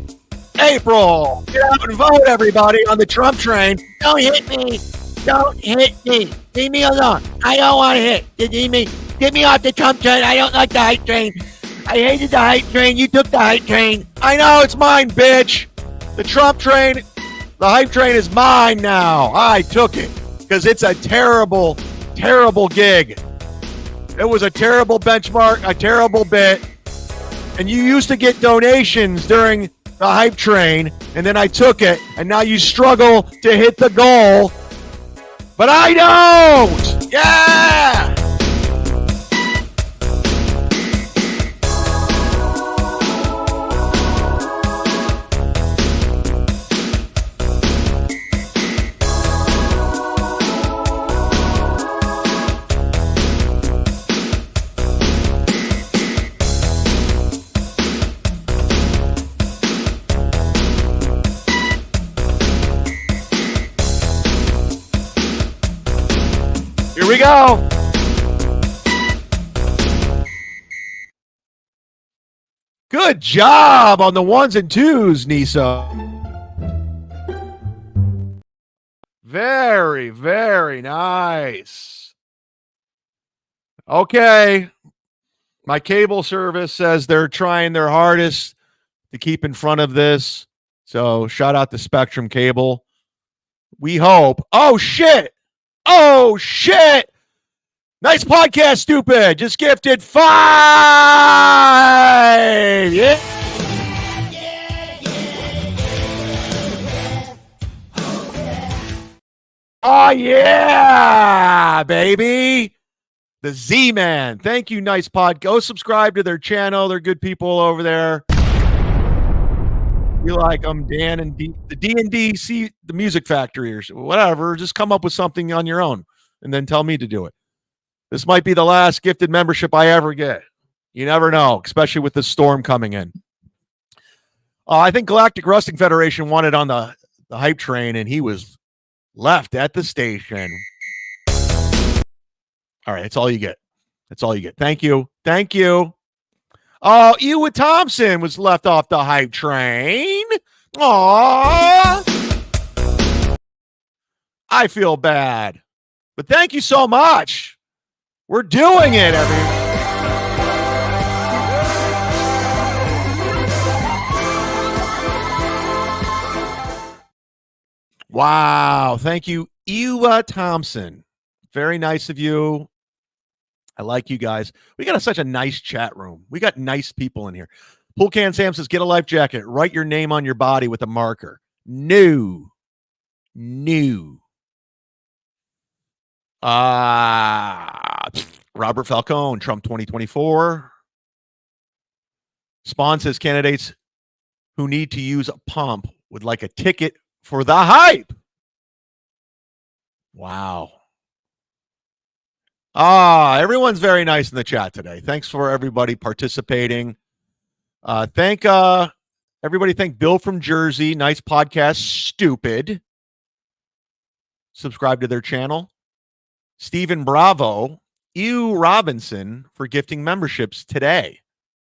S3: April, get out and vote, everybody, on the Trump train.
S9: Don't hit me. Don't hit me. Leave me alone. I don't want to hit. Leave me. Get me off the Trump train. I don't like the hype train. I hated the hype train. You took the hype train.
S3: I know, it's mine, bitch. The Trump train, the hype train is mine now. I took it because it's a terrible, terrible gig. It was a terrible benchmark, a terrible bit. And you used to get donations during the hype train, and then I took it, and now you struggle to hit the goal. But I don't! Yeah! Here we go. Good job on the ones and twos, Nisa. Very, very nice. Okay. My cable service says they're trying their hardest to keep in front of this. So shout out to Spectrum Cable. We hope. Oh, shit. Oh, shit. Nice podcast, stupid. Just gifted 5. Yeah. Oh, yeah, baby. The Z-Man. Thank you, Nice Pod. Go subscribe to their channel. They're good people over there. You like them, Dan and D, the D&D, the Music Factory or whatever. Just come up with something on your own and then tell me to do it. This might be the last gifted membership I ever get. You never know, especially with this storm coming in. I think Galactic Wrestling Federation wanted on the hype train, and he was left at the station. All right, that's all you get. That's all you get. Thank you. Thank you. Oh, Ewa Thompson was left off the hype train. Aww. I feel bad. But thank you so much. We're doing it, everyone. Wow. Thank you, Ewa Thompson. Very nice of you. I like you guys. We got such a nice chat room. We got nice people in here. Pool Can Sam says, get a life jacket. Write your name on your body with a marker. New. Robert Falcone, Trump 2024. Spawn says, candidates who need to use a pump would like a ticket for the hype. Wow. Everyone's very nice in the chat today. Thanks for everybody participating. Thank everybody. Thank Bill from Jersey. Nice podcast. Stupid. Subscribe to their channel. Stephen Bravo. Ew Robinson for gifting memberships today.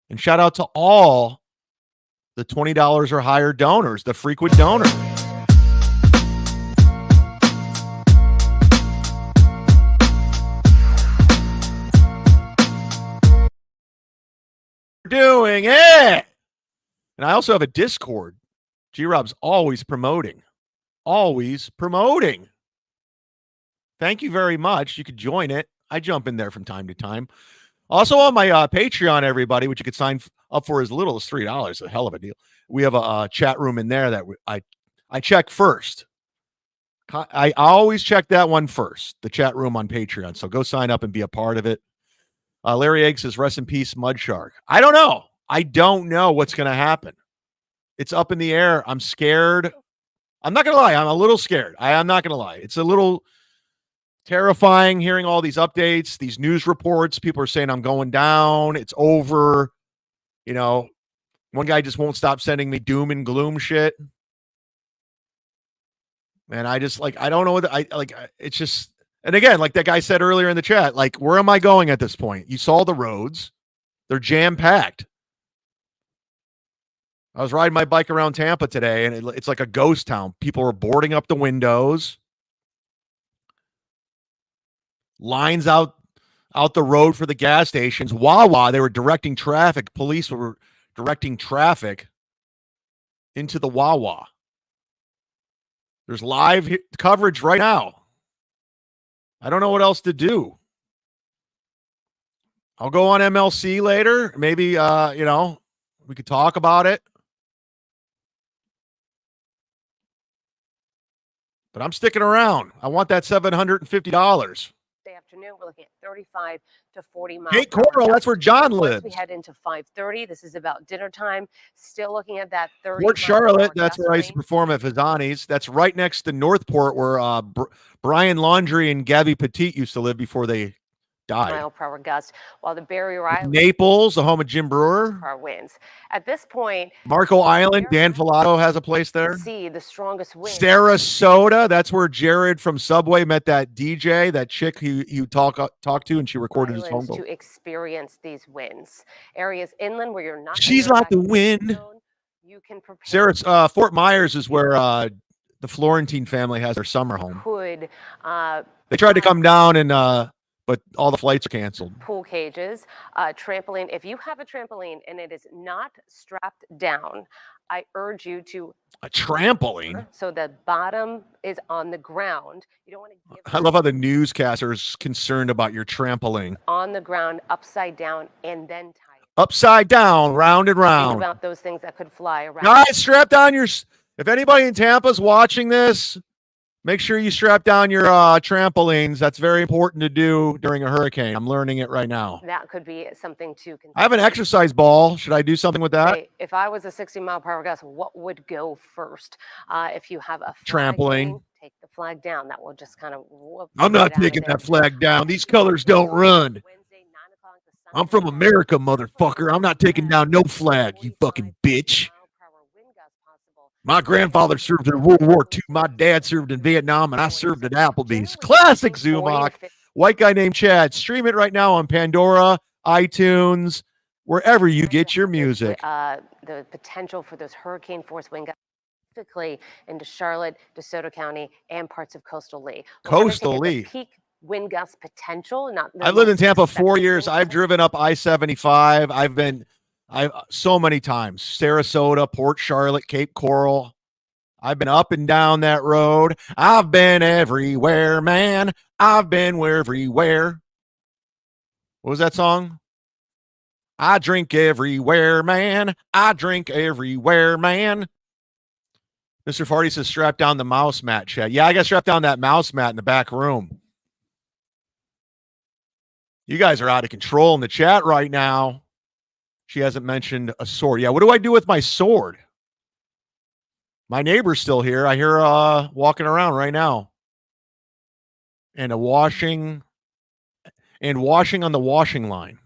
S3: And shout out to all the $20 or higher donors, the frequent donor. Doing it. And I also have a Discord. G-Rob's always promoting. Thank you very much. You could join it. I jump in there from time to time. Also on my Patreon, everybody, which you could sign up for as little as $3. A hell of a deal. We have a chat room in there that I check first. I always check that one first, the chat room on Patreon. So go sign up and be a part of it. Larry Egg says, rest in peace, Mud Shark. I don't know. I don't know what's going to happen. It's up in the air. I'm scared. I'm not going to lie. I'm a little scared. I'm not going to lie. It's a little terrifying hearing all these updates, these news reports. People are saying I'm going down. It's over. You know, one guy just won't stop sending me doom and gloom shit. And I just I don't know what it's just. And again, like that guy said earlier in the chat, like, where am I going at this point? You saw the roads. They're jam-packed. I was riding my bike around Tampa today, and it's like a ghost town. People are boarding up the windows. Lines out the road for the gas stations. Wawa, they were directing traffic. Police were directing traffic into the Wawa. There's live coverage right now. I don't know what else to do. I'll go on MLC later. Maybe, you know, we could talk about it. But I'm sticking around. I want that $750.
S21: Afternoon, we're looking at 35 to 40 miles.
S3: Cape
S21: per hour
S3: Coral, that's
S21: gusts.
S3: where John
S21: Once
S3: lives.
S21: we head into 5:30, this is about dinner time. Still looking at that 30.
S3: Port Charlotte, that's where I used to perform at Fazani's. That's right next to Northport, where Brian Laundrie and Gabby Petit used to live before they died.
S21: Mile per hour gust, while the Barrier Island
S3: Naples, the home of Jim Brewer.
S21: our winds. At this point,
S3: Marco Island, Dan Filato has a place there.
S21: see the strongest wind.
S3: Sarasota, that's where Jared from Subway met that DJ, that chick he talked to, and she recorded his phone
S21: Islands
S3: call.
S21: to experience these winds. Areas inland where you're not.
S3: She's
S21: under
S3: like the wind.
S21: You can prepare.
S3: Sarah, Fort Myers is where the Florentine family has their summer home.
S21: Could
S3: They tried to come down and but all the flights are canceled.
S21: pool cages, trampoline. If you have a trampoline and it is not strapped down, I urge you to
S3: A trampoline.
S21: so the bottom is on the ground. You don't want to give
S3: I love how the newscaster is concerned about your trampoline.
S21: on the ground upside down and then tie.
S3: Upside down, round and
S21: Think
S3: round.
S21: about those things that could fly around.
S3: All right, strap down your. If anybody in Tampa's watching this, make sure you strap down your trampolines. That's very important to do during a hurricane. I'm learning it right now.
S21: That could be something to consider.
S3: I have an exercise ball. Should I do something with that?
S21: Hey, if I was a 60-mile-per-hour gust, what would go first? If you have a flag
S3: Trampoline.
S21: hanging, take the flag down. That will just kind of whoop.
S3: I'm
S21: right
S3: not
S21: out of
S3: taking
S21: there.
S3: that flag down. These colors don't run. I'm from America, motherfucker. I'm not taking down no flag, you fucking bitch. My grandfather served in World War II. My dad served in Vietnam, and I served at Applebee's. Classic Zumock. White guy named Chad. Stream it right now on Pandora, iTunes, wherever you get your music.
S21: The potential for those hurricane force wind gusts, specifically into Charlotte, DeSoto County, and parts of coastal Lee.
S3: Coastal
S21: We're gonna
S3: Lee.
S21: take a peak wind gust potential. Not the
S3: I've lived in
S21: most
S3: Tampa
S21: expected
S3: 4 years. I've driven up I-75. I've so many times. Sarasota, Port Charlotte, Cape Coral. I've been up and down that road. I've been everywhere, man. I've been everywhere. What was that song? I drink everywhere, man. I drink everywhere, man. Mr. Farty says strap down the mouse mat, Chad. Yeah, I got strapped down that mouse mat in the back room. You guys are out of control in the chat right now. She hasn't mentioned a sword. Yeah, what do I do with my sword? My neighbor's still here. I hear her walking around right now. And washing on the washing line.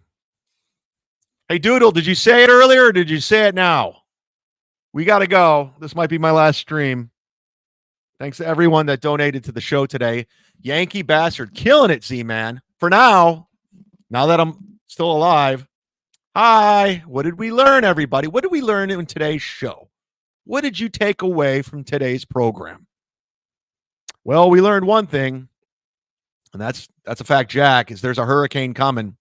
S3: Hey, Doodle, did you say it earlier or did you say it now? We got to go. This might be my last stream. Thanks to everyone that donated to the show today. Yankee Bastard, killing it, Z-Man. For now that I'm still alive. Hi. What did we learn, everybody? What did we learn in today's show? What did you take away from today's program? Well, we learned one thing, and that's a fact, Jack, is there's a hurricane coming.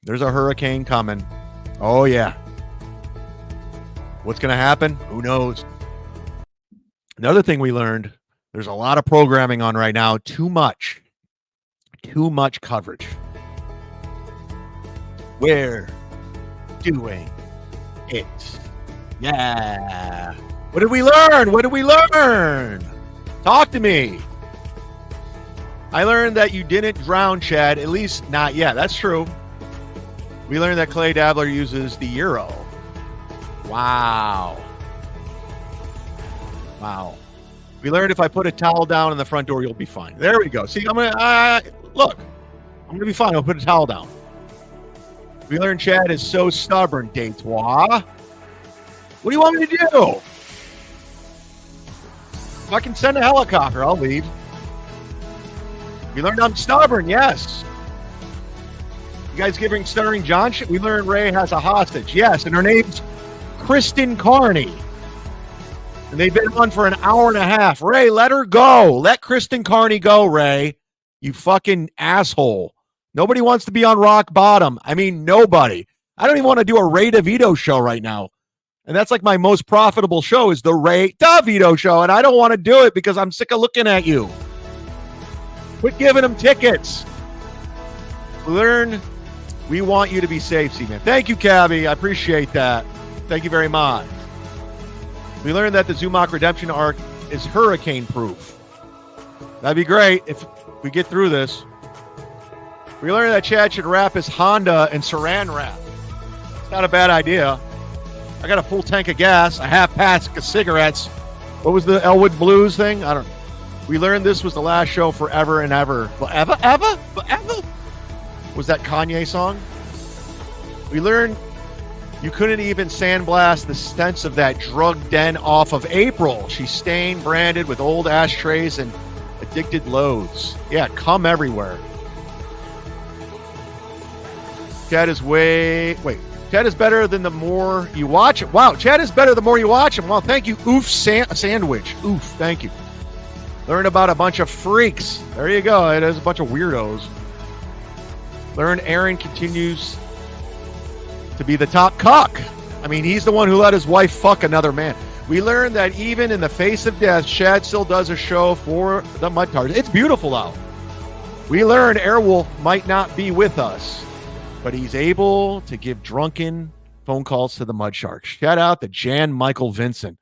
S3: There's a hurricane coming. Oh, yeah. What's going to happen? Who knows? Another thing we learned, there's a lot of programming on right now. Too much coverage. We're doing it. Yeah. What did we learn? What did we learn? Talk to me. I learned that you didn't drown, Chad, at least not yet. That's true. We learned that Clay Dabbler uses the euro. Wow. We learned if I put a towel down in the front door, you'll be fine. There we go. See, I'm going to be fine. I'll put a towel down. We learned Chad is so stubborn, Deitois. What do you want me to do? If I can send a helicopter, I'll leave. We learned I'm stubborn, yes. You guys giving Stuttering John shit? We learned Ray has a hostage, yes, and her name's Kristen Carney. And they've been on for an hour and a half. Ray, let her go. Let Kristen Carney go, Ray. You fucking asshole. Nobody wants to be on rock bottom. I mean, nobody. I don't even want to do a Ray DeVito show right now. And that's like my most profitable show is the Ray DeVito show. And I don't want to do it because I'm sick of looking at you. Quit giving them tickets. Learn We want you to be safe, Seaman. Thank you, Cabby. I appreciate that. Thank you very much. We learned that the Zumock redemption arc is hurricane-proof. That'd be great if we get through this. We learned that Chad should wrap his Honda in saran wrap. It's not a bad idea. I got a full tank of gas, a half pack of cigarettes. What was the Elwood Blues thing? I don't know. We learned this was the last show forever and ever. Forever? Was that Kanye song? We learned you couldn't even sandblast the stench of that drug den off of April. She's stained, branded with old ashtrays and addicted loads. Yeah, come everywhere. Chad is Chad is better than the more you watch him. Wow, Chad is better the more you watch him. Well, thank you, Oof Sandwich. Oof, thank you. Learn about a bunch of freaks. There you go. It is a bunch of weirdos. Learn Aaron continues to be the top cock. I mean, he's the one who let his wife fuck another man. We learned that even in the face of death, Chad still does a show for the Mudtards. It's beautiful out. We learned Airwolf might not be with us, but he's able to give drunken phone calls to the Mud Sharks. Shout out to Jan Michael Vincent.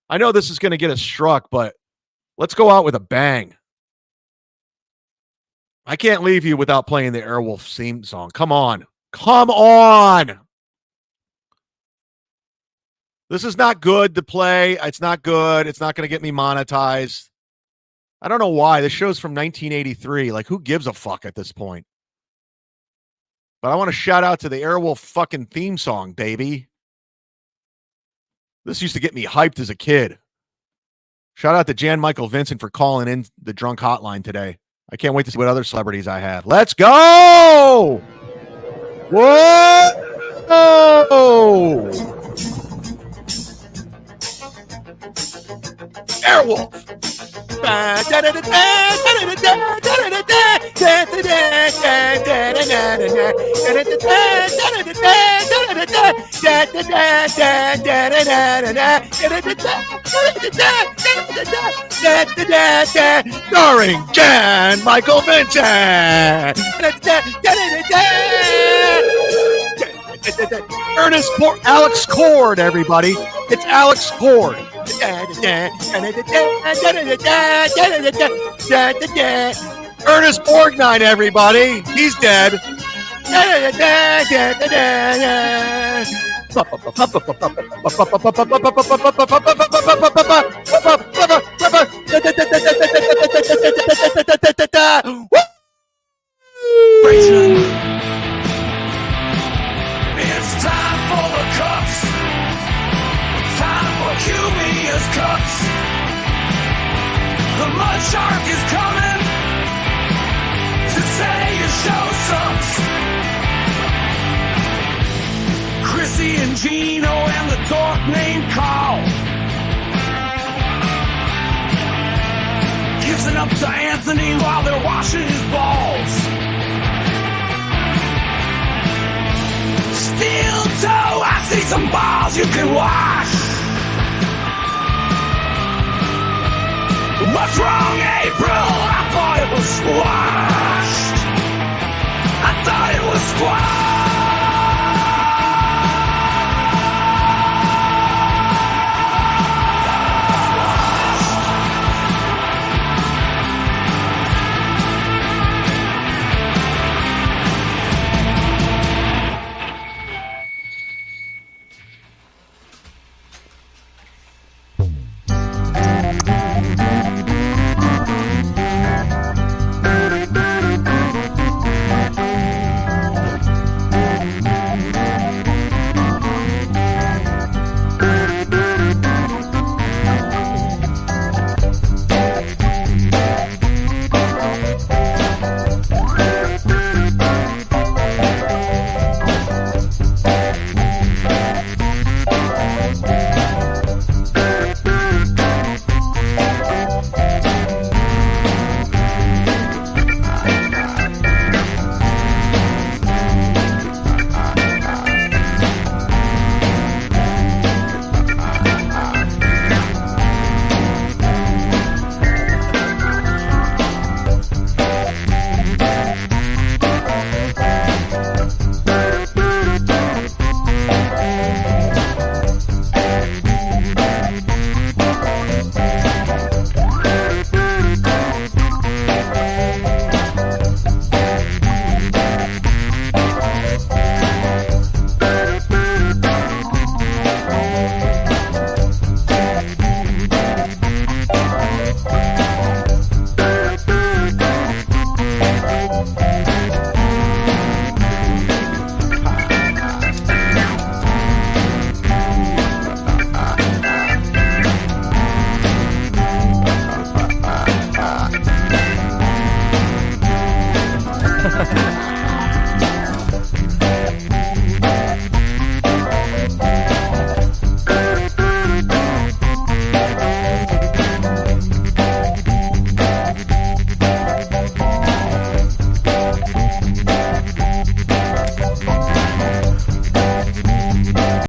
S3: I know this is going to get us struck, but let's go out with a bang. I can't leave you without playing the Airwolf theme song. Come on. Come on. This is not good to play. It's not good. It's not going to get me monetized. I don't know why. This show's from 1983. Like, who gives a fuck at this point? But I want to shout out to the Airwolf fucking theme song, baby. This used to get me hyped as a kid. Shout out to Jan Michael Vincent for calling in the drunk hotline today. I can't wait to see what other celebrities I have. Let's go! Whoa! Airwolf! Starring Jan Michael Vincent. Alex Cord, everybody. It's Alex Cord. Ernest Borgnine, everybody. He's dead.
S19: It's time for the Cucks. Time for Cumia'S Cucks. The Mud Shark is coming to say your show sucks. Chrissy and Gino and the dork named Carl kissing up to Anthony while they're washing his balls. Steel toe, I see some balls you can wash. What's wrong, April? I thought it was squash.